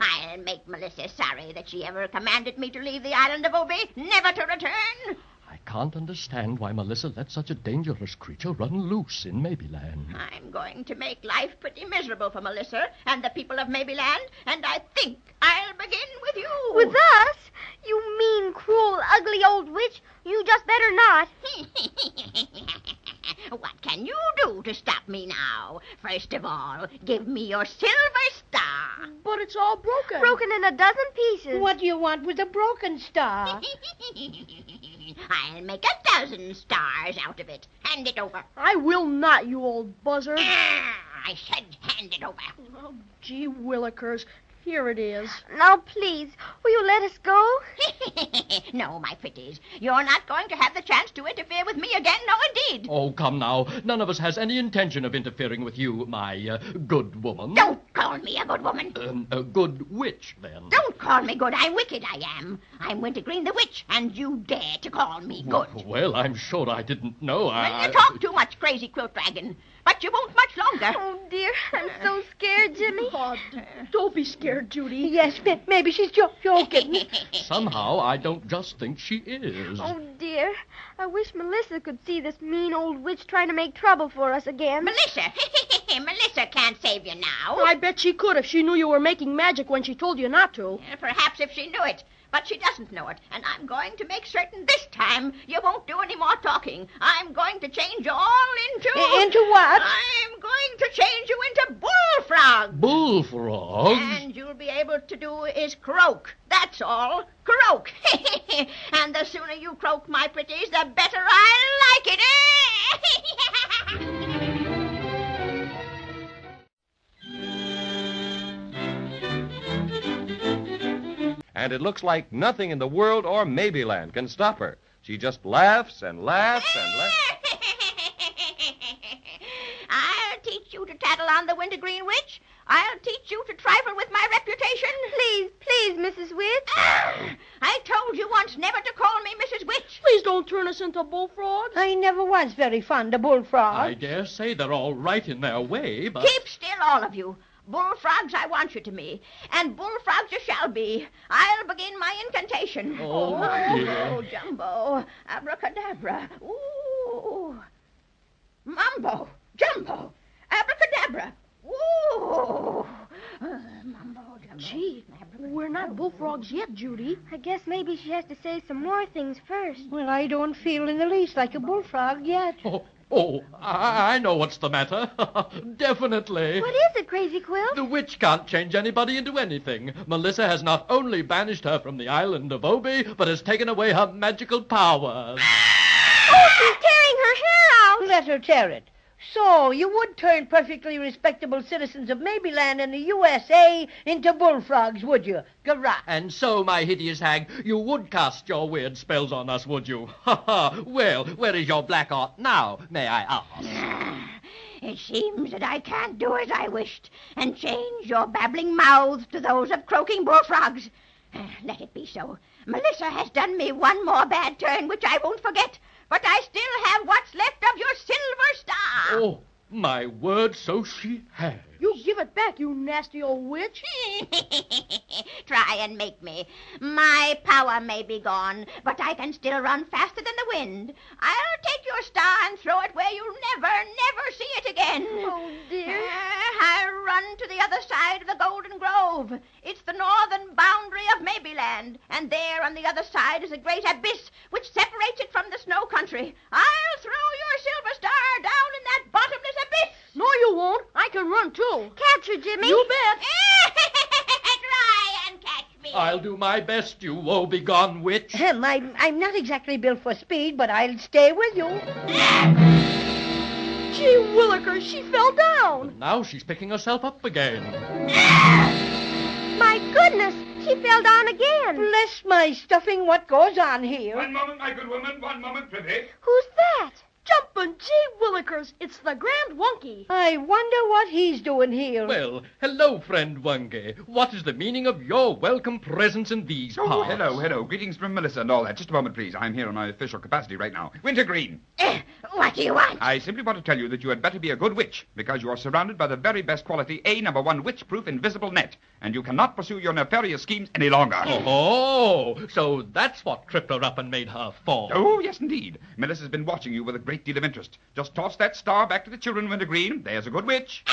Speaker 11: I'll make Melissa sorry that she ever commanded me to leave the island of Obi, never to return.
Speaker 10: I can't understand why Melissa let such a dangerous creature run loose in Maybeland.
Speaker 11: I'm going to make life pretty miserable for Melissa and the people of Maybeland, and I think I'll begin with you.
Speaker 3: With us? You mean, cruel, ugly old witch. You just better not.
Speaker 11: What can you do to stop me now? First of all, give me your silver star.
Speaker 4: But it's all broken.
Speaker 3: Broken in a dozen pieces.
Speaker 8: What do you want with a broken star?
Speaker 11: I'll make 1,000 stars out of it. Hand it over.
Speaker 4: I will not, you old buzzard.
Speaker 11: I said hand it over.
Speaker 4: Oh, gee willikers. Here it is.
Speaker 3: Now, please, will you let us go?
Speaker 11: No, my pretties. You're not going to have the chance to interfere with me again, no indeed.
Speaker 10: Oh, come now. None of us has any intention of interfering with you, my good woman.
Speaker 11: Don't call me a good woman.
Speaker 10: A good witch, then.
Speaker 11: Don't call me good. I'm wicked, I am. I'm Wintergreen the Witch, and you dare to call me good.
Speaker 10: Well, I'm sure I didn't know.
Speaker 11: Well, you talk too much, Crazy Quilt Dragon. But you won't much longer.
Speaker 3: Oh, dear. I'm so scared, Jimmy.
Speaker 4: Oh, don't be scared, Judy.
Speaker 8: Yes, maybe she's joking.
Speaker 10: Somehow, I don't just think she is.
Speaker 3: Oh, dear. I wish Melissa could see this mean old witch trying to make trouble for us again.
Speaker 11: Melissa? Melissa can't save you now.
Speaker 4: I bet she could if she knew you were making magic when she told you not to.
Speaker 11: Perhaps if she knew it. But she doesn't know it, and I'm going to make certain this time you won't do any more talking. I'm going to change you all into...
Speaker 8: Into what?
Speaker 11: I'm going to change you into bullfrogs.
Speaker 10: Bullfrogs?
Speaker 11: And you'll be able to do is croak. That's all. Croak. And the sooner you croak, my pretties, the better I like it.
Speaker 2: And it looks like nothing in the world or Maybeland can stop her. She just laughs and laughs and laughs.
Speaker 11: I'll teach you to tattle on the Wintergreen Witch. I'll teach you to trifle with my reputation.
Speaker 3: Please, Mrs. Witch.
Speaker 11: I told you once never to call me Mrs. Witch.
Speaker 4: Please don't turn us into bullfrogs.
Speaker 8: I never was very fond of bullfrogs.
Speaker 10: I dare say they're all right in their way, but...
Speaker 11: Keep still, all of you. Bullfrogs I want you to be, and bullfrogs you shall be. I'll begin my incantation.
Speaker 10: Oh, dear.
Speaker 11: Jumbo, abracadabra. Ooh. Mumbo, jumbo, abracadabra. Ooh. Mumbo, jumbo.
Speaker 4: Gee, we're not bullfrogs yet, Judy.
Speaker 3: I guess maybe she has to say some more things first.
Speaker 8: Well, I don't feel in the least like a bullfrog yet.
Speaker 10: Oh, I know what's the matter. Definitely.
Speaker 3: What is it, Crazy Quilt?
Speaker 10: The witch can't change anybody into anything. Melissa has not only banished her from the island of Obi, but has taken away her magical powers.
Speaker 3: Oh, she's tearing her hair out.
Speaker 8: Let her tear it. So, you would turn perfectly respectable citizens of Maybeland and the USA into bullfrogs, would you? Garrot.
Speaker 10: And so, my hideous hag, you would cast your weird spells on us, would you? Ha ha! Well, where is your black art now, may I ask?
Speaker 11: It seems that I can't do as I wished and change your babbling mouths to those of croaking bullfrogs. Let it be so. Melissa has done me one more bad turn, which I won't forget, but I still have what's left of your silver star.
Speaker 10: Oh, my word, so she has.
Speaker 4: You give it back, you nasty old witch.
Speaker 11: Try and make me. My power may be gone, but I can still run faster than the wind. I'll take your star and throw it where you'll never see it again.
Speaker 3: Oh, dear.
Speaker 11: I'll run to the other side of the Golden Grove. It's the northern boundary of Maybeland, and there on the other side is a great abyss which separates it from the snow country. I'll throw your silver star down in that bottomless abyss.
Speaker 4: No, you won't. I can run, too.
Speaker 3: Catch her, Jimmy.
Speaker 4: You bet.
Speaker 11: Try and catch me.
Speaker 10: I'll do my best, you woe-begone witch.
Speaker 8: I'm not exactly built for speed, but I'll stay with you.
Speaker 4: Gee willikers, she fell down.
Speaker 10: Now she's picking herself up again.
Speaker 3: My goodness, she fell down again.
Speaker 8: Bless my stuffing, what goes on here?
Speaker 7: One moment, my good woman. One moment, prithee.
Speaker 3: Who's that?
Speaker 4: Jumpin' gee willikers, it's the Grand Wonky.
Speaker 8: I wonder what he's doing here.
Speaker 10: Well, hello, friend Wunge. What is the meaning of your welcome presence in these parts?
Speaker 12: Oh, hello. Greetings from Melissa and all that. Just a moment, please. I'm here in my official capacity right now. Wintergreen.
Speaker 11: What do you want?
Speaker 12: I simply want to tell you that you had better be a good witch, because you are surrounded by the very best quality #1 witch-proof invisible net, and you cannot pursue your nefarious schemes any longer.
Speaker 10: Oh, so that's what tripped her up and made her fall.
Speaker 12: Oh, yes, indeed. Melissa's been watching you with a great deal of interest. Just toss that star back to the children, Wintergreen. There's a good witch.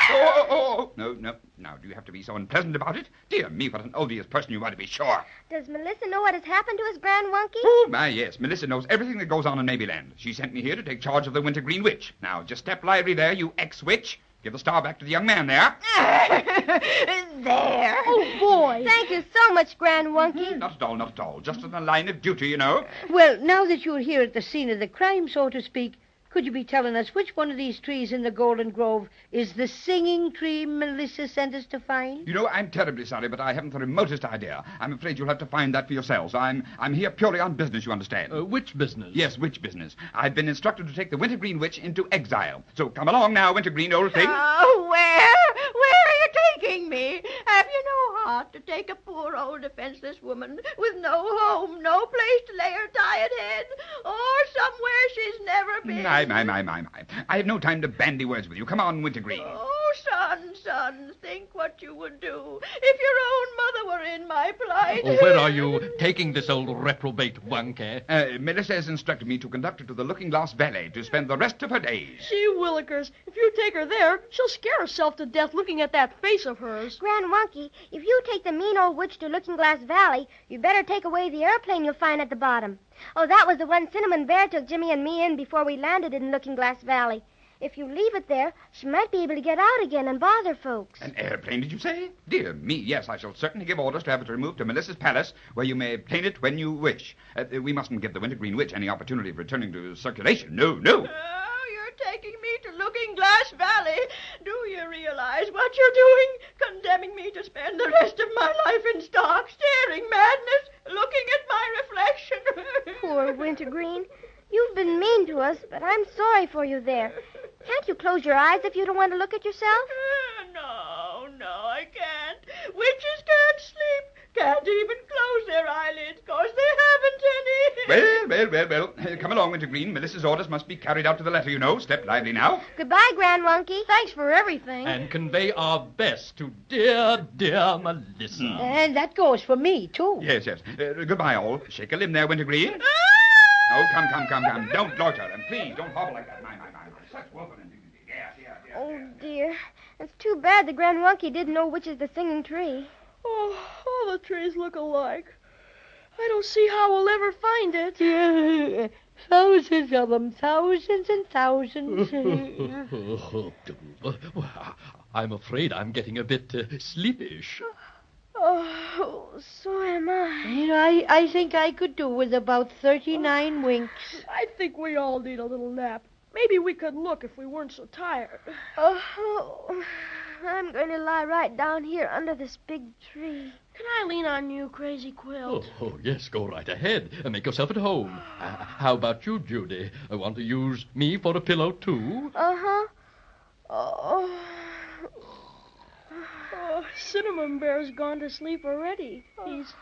Speaker 12: Oh. No. Now, do you have to be so unpleasant about it? Dear me, what an odious person you are, to be sure.
Speaker 3: Does Melissa know what has happened to us, Grand Wonky?
Speaker 12: Oh, my, yes. Melissa knows everything that goes on in Maybeland. She sent me here to take charge of the Wintergreen Witch. Now, just step lively there, you ex-witch. Give the star back to the young man there.
Speaker 11: There.
Speaker 4: Oh, boy.
Speaker 3: Thank you so much, Grand Wonky.
Speaker 12: Not at all. Just on the line of duty, you know.
Speaker 8: Well, now that you're here at the scene of the crime, so to speak, could you be telling us which one of these trees in the Golden Grove is the singing tree Melissa sent us to find?
Speaker 12: You know, I'm terribly sorry, but I haven't the remotest idea. I'm afraid you'll have to find that for yourselves. I'm here purely on business, you understand.
Speaker 10: Which business?
Speaker 12: Yes, which business? I've been instructed to take the Wintergreen Witch into exile. So come along now, Wintergreen, old thing.
Speaker 11: Oh, where are you taking me? Have you no heart to take a poor old defenseless woman with no home, no place to lay her tired head, or somewhere she's never been?
Speaker 12: My. I have no time to bandy words with you. Come on, Wintergreen.
Speaker 11: Oh, son, think what you would do if your own mother were in my plight.
Speaker 10: Oh, where are you taking this old reprobate Wunke?
Speaker 12: Melissa has instructed me to conduct her to the Looking Glass Valley to spend the rest of her days.
Speaker 4: Gee willikers, if you take her there, she'll scare herself to death looking at that face of hers.
Speaker 3: Grand Wonky, if you take the mean old witch to Looking Glass Valley, you better take away the airplane you'll find at the bottom. Oh, that was the one Cinnamon Bear took Jimmy and me in before we landed in Looking Glass Valley. If you leave it there, she might be able to get out again and bother folks.
Speaker 12: An airplane, did you say? Dear me, yes, I shall certainly give orders to have it removed to Melissa's palace, where you may obtain it when you wish. We mustn't give the Wintergreen Witch any opportunity of returning to circulation. No.
Speaker 11: Oh, you're taking me to Looking Glass Valley. Do you realize what you're doing? Condemning me to spend the rest of my life in stark, staring madness, looking at my reflection.
Speaker 3: Poor Wintergreen. You've been mean to us, but I'm sorry for you there. Can't you close your eyes if you don't want to look at yourself?
Speaker 11: No, I can't. Witches can't sleep. Can't even close their eyelids, 'cause they haven't any.
Speaker 12: Well. Come along, Wintergreen. Melissa's orders must be carried out to the letter, you know. Step lively now.
Speaker 3: Goodbye, Grand Wonky.
Speaker 4: Thanks for everything.
Speaker 10: And convey our best to dear Melissa.
Speaker 8: And that goes for me, too.
Speaker 12: Yes. Goodbye, all. Shake a limb there, Wintergreen. Oh, come. Don't loiter, and please don't hobble like that. My. Such woeful indignity. Yeah.
Speaker 3: Oh, dear. It's too bad the Grand Wonky didn't know which is the singing tree.
Speaker 4: Oh, all the trees look alike. I don't see how we'll ever find it.
Speaker 8: Yeah, thousands of them, thousands and thousands.
Speaker 10: I'm afraid I'm getting a bit sleepish.
Speaker 3: Oh, so am I.
Speaker 8: You know, I think I could do with about 39 winks.
Speaker 4: I think we all need a little nap. Maybe we could look if we weren't so tired.
Speaker 3: Oh, I'm going to lie right down here under this big tree.
Speaker 4: Can I lean on you, Crazy Quilt?
Speaker 10: Oh, yes, go right ahead. Make yourself at home. How about you, Judy? Want to use me for a pillow, too?
Speaker 3: Uh-huh. Oh.
Speaker 4: Oh, Cinnamon Bear's gone to sleep already. He's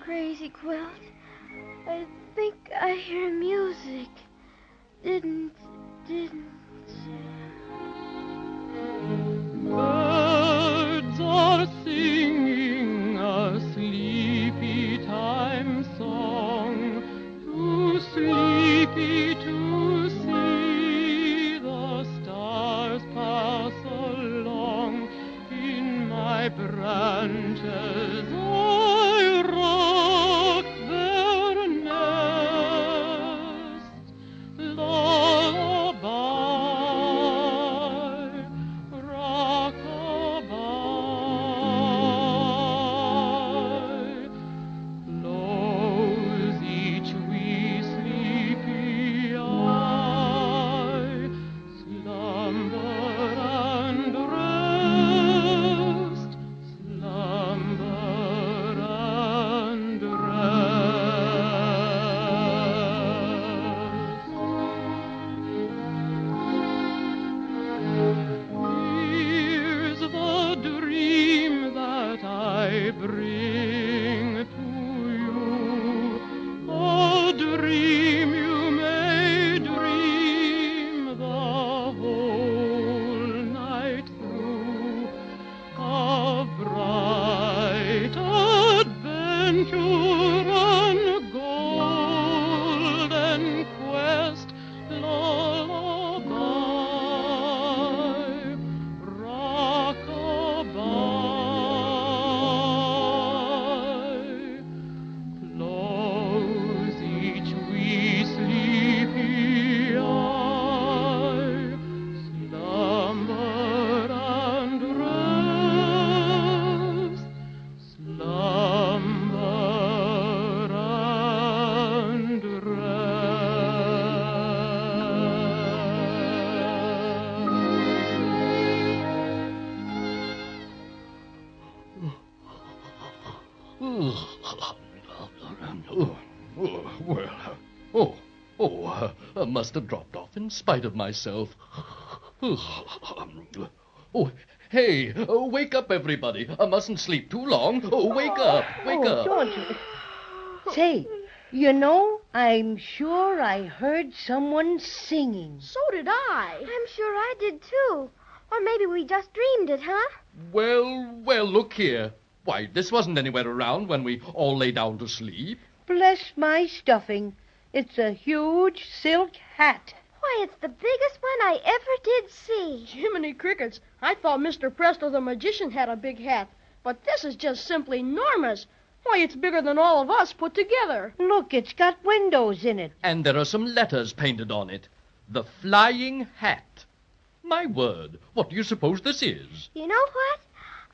Speaker 3: Crazy Quilt, I think I hear music. Didn't.
Speaker 5: Birds are singing a sleepy time song, too sleepy to see the stars pass along. In my branches I rock their nest, lullaby, rock-a-bye. Close each wee sleepy eye, slumber and rest, slumber and Here's the dream that I bring to you, a dream you may dream the whole night through, a bright adventure and golden quest, lullaby, rock-a-bye. Close each wee sleepy eye, slumber and rest, slumber and
Speaker 10: I must have dropped off in spite of myself. Oh, hey, wake up, everybody. I mustn't sleep too long. Wake up, wake up.
Speaker 8: Don't. Say, you know, I'm sure I heard someone singing.
Speaker 4: So did I.
Speaker 3: I'm sure I did too. Or maybe we just dreamed it, huh?
Speaker 10: Well, look here. Why, this wasn't anywhere around when we all lay down to sleep.
Speaker 8: Bless my stuffing. It's a huge silk hat.
Speaker 3: Why, it's the biggest one I ever did see.
Speaker 4: Jiminy Crickets, I thought Mr. Presto the magician had a big hat. But this is just simply enormous. Why, it's bigger than all of us put together.
Speaker 8: Look, it's got windows in it.
Speaker 10: And there are some letters painted on it. The Flying Hat. My word, what do you suppose this is?
Speaker 3: You know what?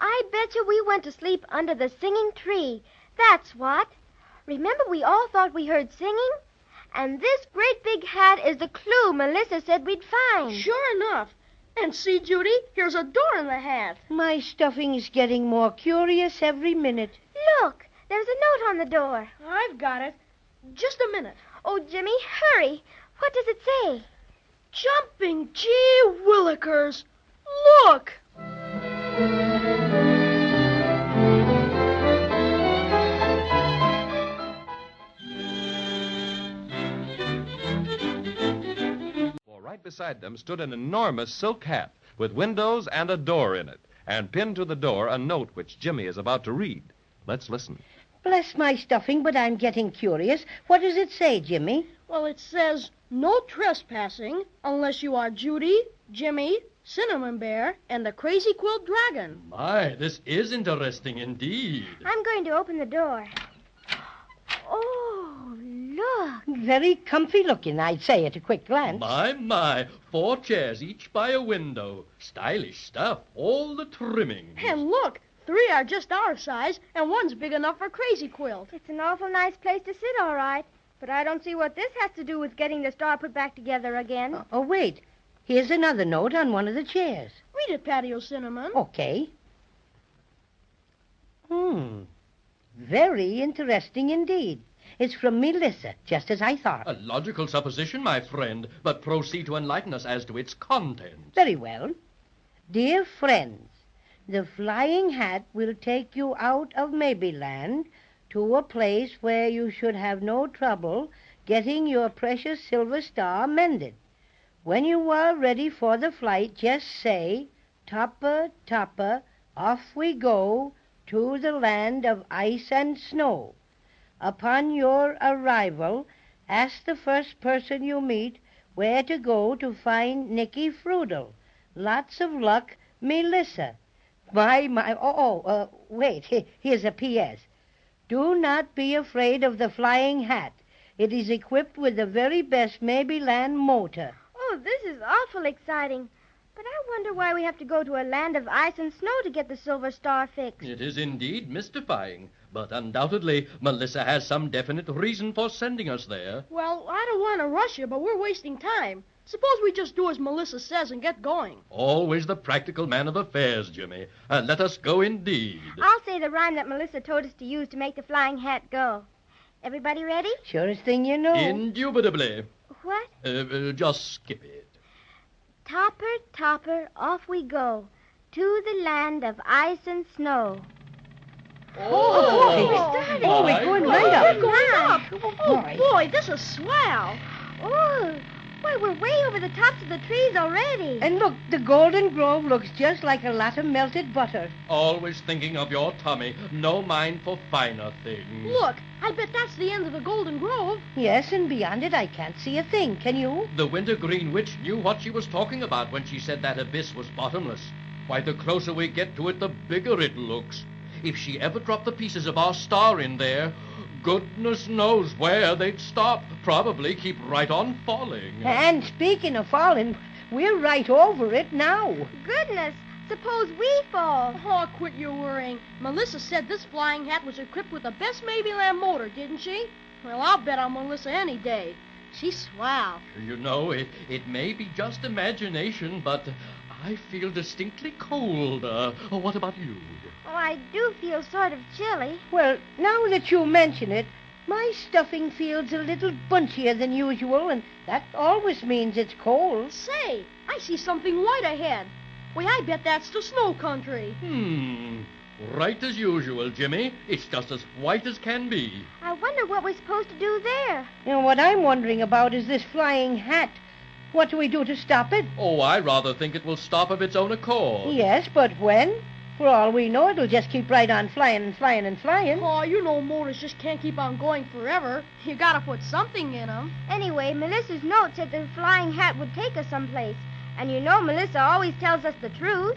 Speaker 3: I bet you we went to sleep under the singing tree. That's what. Remember we all thought we heard singing? And this great big hat is the clue Melissa said we'd find.
Speaker 4: Sure enough. And see, Judy, here's a door in the hat.
Speaker 8: My stuffing's getting more curious every minute.
Speaker 3: Look, there's a note on the door.
Speaker 4: I've got it. Just a minute.
Speaker 3: Oh, Jimmy, hurry. What does it say?
Speaker 4: Jumping gee willikers. Look!
Speaker 2: Right beside them stood an enormous silk hat with windows and a door in it, and pinned to the door a note which Jimmy is about to read. Let's listen.
Speaker 8: Bless my stuffing, but I'm getting curious. What does it say, Jimmy?
Speaker 4: Well, it says, no trespassing unless you are Judy, Jimmy, Cinnamon Bear, and the Crazy Quilt Dragon.
Speaker 10: My, this is interesting indeed.
Speaker 3: I'm going to open the door. Oh, look.
Speaker 8: Very comfy looking, I'd say at a quick glance.
Speaker 10: My, 4 chairs, each by a window. Stylish stuff, all the trimmings.
Speaker 4: And look, 3 are just our size, and one's big enough for Crazy Quilt.
Speaker 3: It's an awful nice place to sit, all right. But I don't see what this has to do with getting the star put back together again.
Speaker 8: Oh, wait. Here's another note on one of the chairs.
Speaker 4: Read it, Patio Cinnamon.
Speaker 8: Okay. Very interesting indeed. It's from Melissa, just as I thought.
Speaker 10: A logical supposition, my friend, but proceed to enlighten us as to its content.
Speaker 8: Very well. Dear friends, the flying hat will take you out of Maybeland to a place where you should have no trouble getting your precious silver star mended. When you are ready for the flight, just say, "Topper, topper, off we go to the land of ice and snow." Upon your arrival, ask the first person you meet where to go to find Nicky Frudel. Lots of luck, Melissa. Wait, here's a P.S. Do not be afraid of the flying hat. It is equipped with the very best Maybeland motor.
Speaker 3: Oh, this is awful exciting. But I wonder why we have to go to a land of ice and snow to get the silver star fixed.
Speaker 10: It is indeed mystifying, but undoubtedly Melissa has some definite reason for sending us there.
Speaker 4: Well, I don't want to rush you, but we're wasting time. Suppose we just do as Melissa says and get going.
Speaker 10: Always the practical man of affairs, Jimmy. Let us go indeed.
Speaker 3: I'll say the rhyme that Melissa told us to use to make the flying hat go. Everybody ready?
Speaker 8: Surest thing you know.
Speaker 10: Indubitably.
Speaker 3: What?
Speaker 10: Just skip it.
Speaker 3: Topper, topper, off we go to the land of ice and snow.
Speaker 8: We're going right up.
Speaker 4: We're going up. Oh, boy, this is swell.
Speaker 3: Oh, boy, we're way over the tops of the trees already.
Speaker 8: And look, the Golden Grove looks just like a lot of melted butter.
Speaker 10: Always thinking of your tummy, no mind for finer things.
Speaker 4: Look, I bet that's the end of the Golden Grove.
Speaker 8: Yes, and beyond it I can't see a thing, can you?
Speaker 10: The Wintergreen Witch knew what she was talking about when she said that abyss was bottomless. Why, the closer we get to it, the bigger it looks. If she ever dropped the pieces of our star in there, goodness knows where they'd stop. Probably keep right on falling.
Speaker 8: And speaking of falling, we're right over it now.
Speaker 3: Goodness, suppose we fall.
Speaker 4: Oh, quit your worrying. Melissa said this flying hat was equipped with the best Maybeland motor, didn't she? Well, I'll bet on Melissa any day. She's swell.
Speaker 10: You know, it may be just imagination, but I feel distinctly cold. What about you?
Speaker 3: Oh, I do feel sort of chilly.
Speaker 8: Well, now that you mention it, my stuffing feels a little bunchier than usual, and that always means it's cold.
Speaker 4: Say, I see something white ahead. Why, I bet that's the snow country.
Speaker 10: Right as usual, Jimmy. It's just as white as can be.
Speaker 3: I wonder what we're supposed to do there.
Speaker 8: You know, what I'm wondering about is this flying hat. What do we do to stop it?
Speaker 10: Oh, I rather think it will stop of its own accord.
Speaker 8: Yes, but when? For all we know, it'll just keep right on flying and flying and flying.
Speaker 4: Oh, you know motors just can't keep on going forever. You gotta put something in them.
Speaker 3: Anyway, Melissa's note said the flying hat would take us someplace. And you know Melissa always tells us the truth.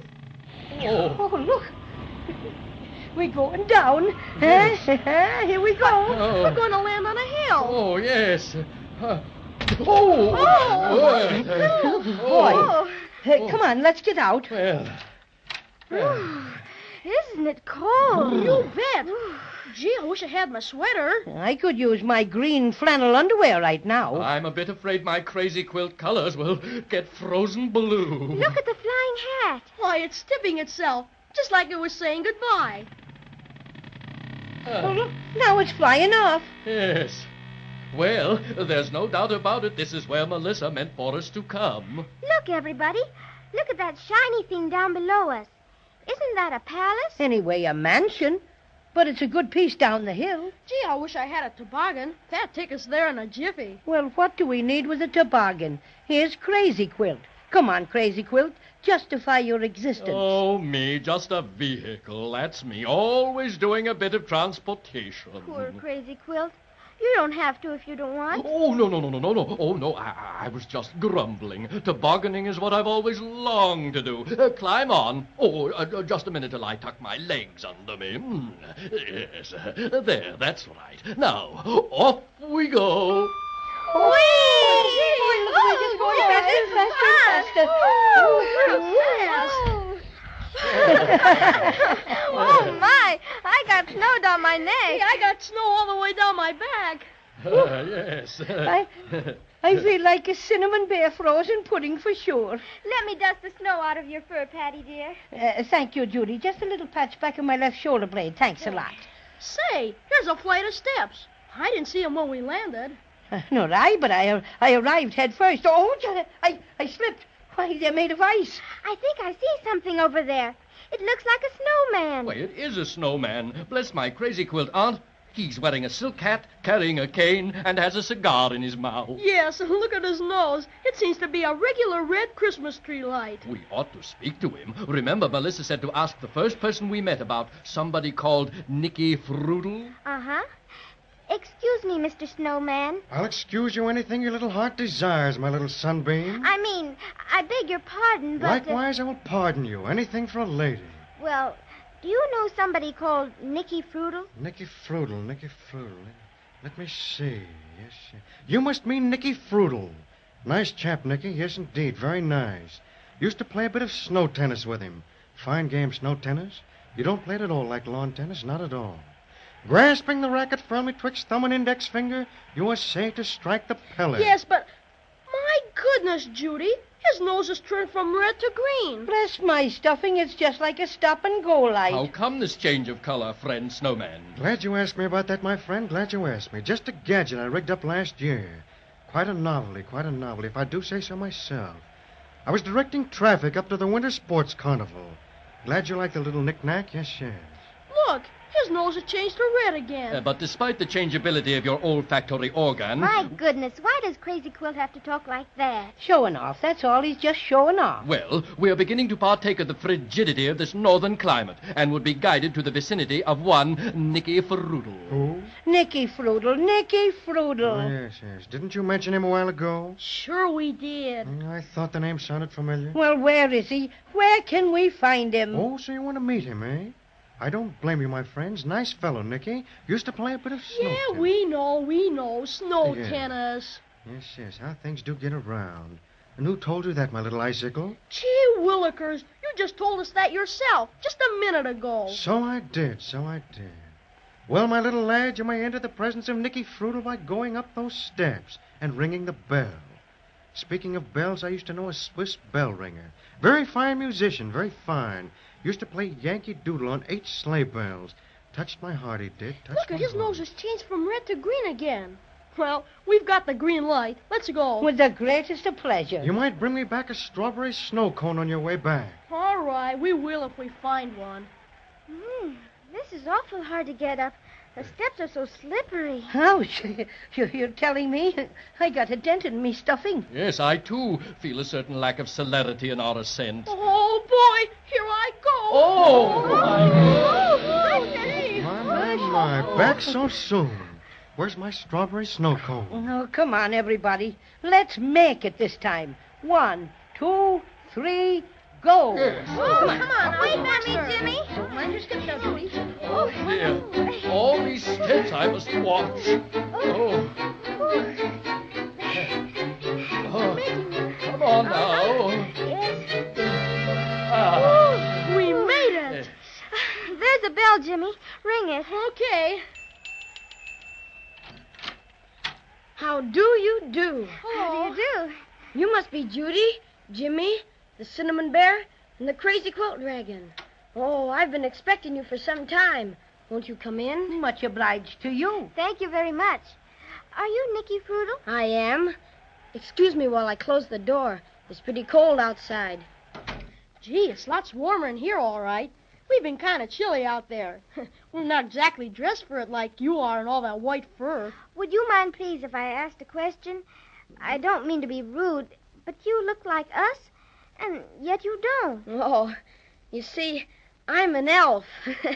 Speaker 8: Oh, look. We're going down.
Speaker 10: Yes.
Speaker 8: Here we go.
Speaker 10: Oh.
Speaker 4: We're going to land on a hill.
Speaker 10: Oh, yes.
Speaker 8: Boy. Come on, let's get out.
Speaker 10: Well.
Speaker 3: Isn't it cold?
Speaker 4: You bet. Gee, I wish I had my sweater.
Speaker 8: I could use my green flannel underwear right now.
Speaker 10: I'm a bit afraid my crazy quilt colors will get frozen blue.
Speaker 3: Look at the flying hat.
Speaker 4: Why, it's tipping itself, just like it was saying goodbye.
Speaker 8: Look, now it's flying off.
Speaker 10: Yes. Well, there's no doubt about it. This is where Melissa meant for us to come.
Speaker 3: Look, everybody. Look at that shiny thing down below us. Isn't that a palace?
Speaker 8: Anyway, a mansion. But it's a good piece down the hill.
Speaker 4: Gee, I wish I had a toboggan. That'd take us there in a jiffy.
Speaker 8: Well, what do we need with a toboggan? Here's Crazy Quilt. Come on, Crazy Quilt. Justify your existence.
Speaker 10: Oh, me, just a vehicle. That's me. Always doing a bit of transportation.
Speaker 3: Poor Crazy Quilt. You don't have to if you don't want.
Speaker 10: Oh, no. Oh, no, I was just grumbling. Tobogganing is what I've always longed to do. Climb on. Oh, just a minute till I tuck my legs under me. Yes, there, that's right. Now, off we go.
Speaker 8: We're just going faster.
Speaker 3: Oh, my. I got snow down my neck.
Speaker 4: Hey, I got snow all the way down my back.
Speaker 10: Yes.
Speaker 8: I feel like a cinnamon bear frozen pudding for sure.
Speaker 3: Let me dust the snow out of your fur, Patty, dear.
Speaker 8: Thank you, Judy. Just a little patch back of my left shoulder blade. Thanks a lot.
Speaker 4: Say, here's a flight of steps. I didn't see them when we landed.
Speaker 8: Nor I, but I arrived head first. Oh, I slipped. Why, they're made of ice.
Speaker 3: I think I see something over there. It looks like a snowman.
Speaker 10: Why, it is a snowman. Bless my crazy quilt aunt. He's wearing a silk hat, carrying a cane, and has a cigar in his mouth.
Speaker 4: Yes, and look at his nose. It seems to be a regular red Christmas tree light.
Speaker 10: We ought to speak to him. Remember, Melissa said to ask the first person we met about somebody called Nicky Frudel?
Speaker 3: Uh-huh. Excuse me, Mr. Snowman.
Speaker 9: I'll excuse you anything your little heart desires, my little sunbeam.
Speaker 3: I beg your pardon, but...
Speaker 9: Likewise, I will pardon you. Anything for a lady.
Speaker 3: Well, do you know somebody called Nicky Frudel?
Speaker 9: Nicky Frudel. Let me see. Yes. You must mean Nicky Frudel. Nice chap, Nicky. Yes, indeed. Very nice. Used to play a bit of snow tennis with him. Fine game, snow tennis. You don't play it at all like lawn tennis. Not at all. Grasping the racket firmly twixt thumb and index finger, you essay to strike the pellet.
Speaker 4: Yes, but... My goodness, Judy. His nose is turned from red to green.
Speaker 8: Bless my stuffing, it's just like a stop-and-go light.
Speaker 10: How come this change of color, friend Snowman?
Speaker 9: Glad you asked me about that, my friend. Glad you asked me. Just a gadget I rigged up last year. Quite a novelty, if I do say so myself. I was directing traffic up to the Winter Sports Carnival. Glad you like the little knick-knack? Yes.
Speaker 4: Look, his nose has changed to red again.
Speaker 10: But despite the changeability of your olfactory organ...
Speaker 3: My goodness, why does Crazy Quilt have to talk like that?
Speaker 8: Showing off, that's all. He's just showing off.
Speaker 10: Well, we are beginning to partake of the frigidity of this northern climate and would be guided to the vicinity of one Nicky Frudel.
Speaker 9: Who?
Speaker 8: Nicky Frudel.
Speaker 9: Oh, yes. Didn't you mention him a while ago?
Speaker 4: Sure we did.
Speaker 9: I thought the name sounded familiar.
Speaker 8: Well, where is he? Where can we find him?
Speaker 9: Oh, so you want to meet him, eh? I don't blame you, my friends. Nice fellow, Nicky. Used to play a bit of snow tennis.
Speaker 4: Yeah, we know. Snow tennis.
Speaker 9: Yes. How things do get around. And who told you that, my little icicle?
Speaker 4: Gee willikers, you just told us that yourself just a minute ago.
Speaker 9: So I did. Well, my little lad, you may enter the presence of Nicky Frudel by going up those steps and ringing the bell. Speaking of bells, I used to know a Swiss bell ringer. Very fine musician, very fine. Used to play Yankee Doodle on 8 sleigh bells. Touched my heart, he did.
Speaker 4: Look, his nose has changed from red to green again. Well, we've got the green light. Let's go.
Speaker 8: With the greatest of pleasure.
Speaker 9: You might bring me back a strawberry snow cone on your way back.
Speaker 4: All right, we will if we find one.
Speaker 3: This is awful hard to get up. The steps are so slippery.
Speaker 8: Ouch. You're telling me I got a dent in me stuffing?
Speaker 10: Yes, I, too, feel a certain lack of celerity in our ascent.
Speaker 4: Oh, boy, here I go.
Speaker 9: My, back so soon. Where's my strawberry snow cone?
Speaker 8: Oh, come on, everybody. Let's make it this time. 1, 2, 3, go.
Speaker 3: Come on. Wait for me, Jimmy.
Speaker 8: Don't mind your steps now, Judy.
Speaker 10: Oh, dear. All these steps I must watch. Come on now.
Speaker 3: Yes.
Speaker 4: We made it.
Speaker 3: There's a bell, Jimmy. Ring it.
Speaker 4: Okay. How do you do?
Speaker 3: How do you do?
Speaker 4: You must be Judy, Jimmy, the Cinnamon Bear, and the Crazy Quilt Dragon. Oh, I've been expecting you for some time. Won't you come in?
Speaker 8: Much obliged to you.
Speaker 3: Thank you very much. Are you Nicky Frudel?
Speaker 4: I am. Excuse me while I close the door. It's pretty cold outside. Gee, it's lots warmer in here, all right. We've been kind of chilly out there. We're not exactly dressed for it like you are in all that white fur.
Speaker 3: Would you mind, please, if I asked a question? I don't mean to be rude, but you look like us, and yet you don't.
Speaker 4: Oh, you see, I'm an elf.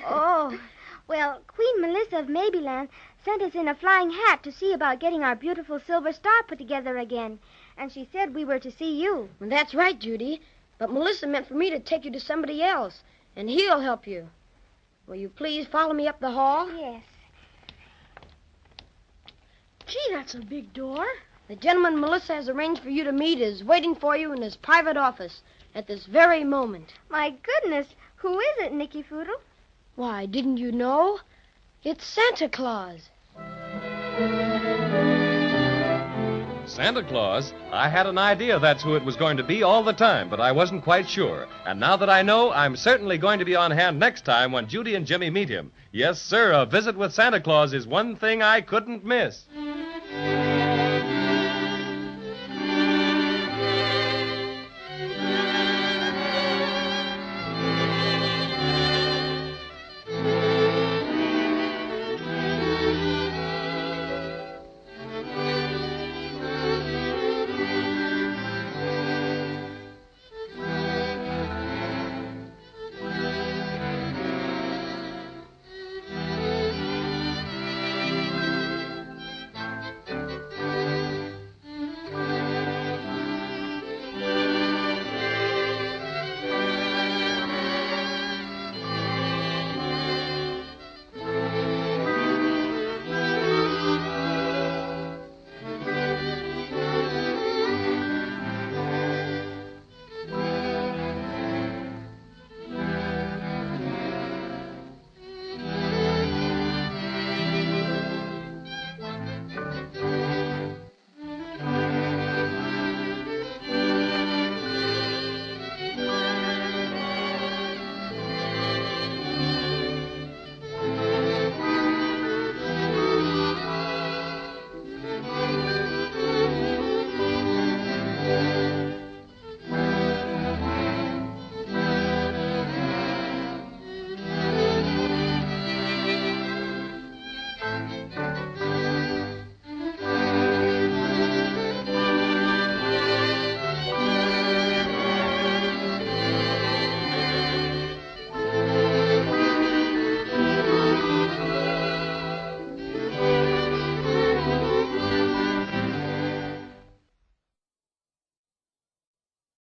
Speaker 3: Oh, well, Queen Melissa of Maybeland sent us in a flying hat to see about getting our beautiful silver star put together again, and she said we were to see you.
Speaker 4: Well, that's right, Judy, but Melissa meant for me to take you to somebody else, and he'll help you. Will you please follow me up the hall?
Speaker 3: Yes.
Speaker 4: Gee, that's a big door. The gentleman Melissa has arranged for you to meet is waiting for you in his private office at this very moment.
Speaker 3: My goodness, who is it, Nicky Frudel?
Speaker 4: Why, didn't you know? It's Santa Claus.
Speaker 2: Santa Claus? I had an idea that's who it was going to be all the time, but I wasn't quite sure. And now that I know, I'm certainly going to be on hand next time when Judy and Jimmy meet him. Yes, sir, a visit with Santa Claus is one thing I couldn't miss.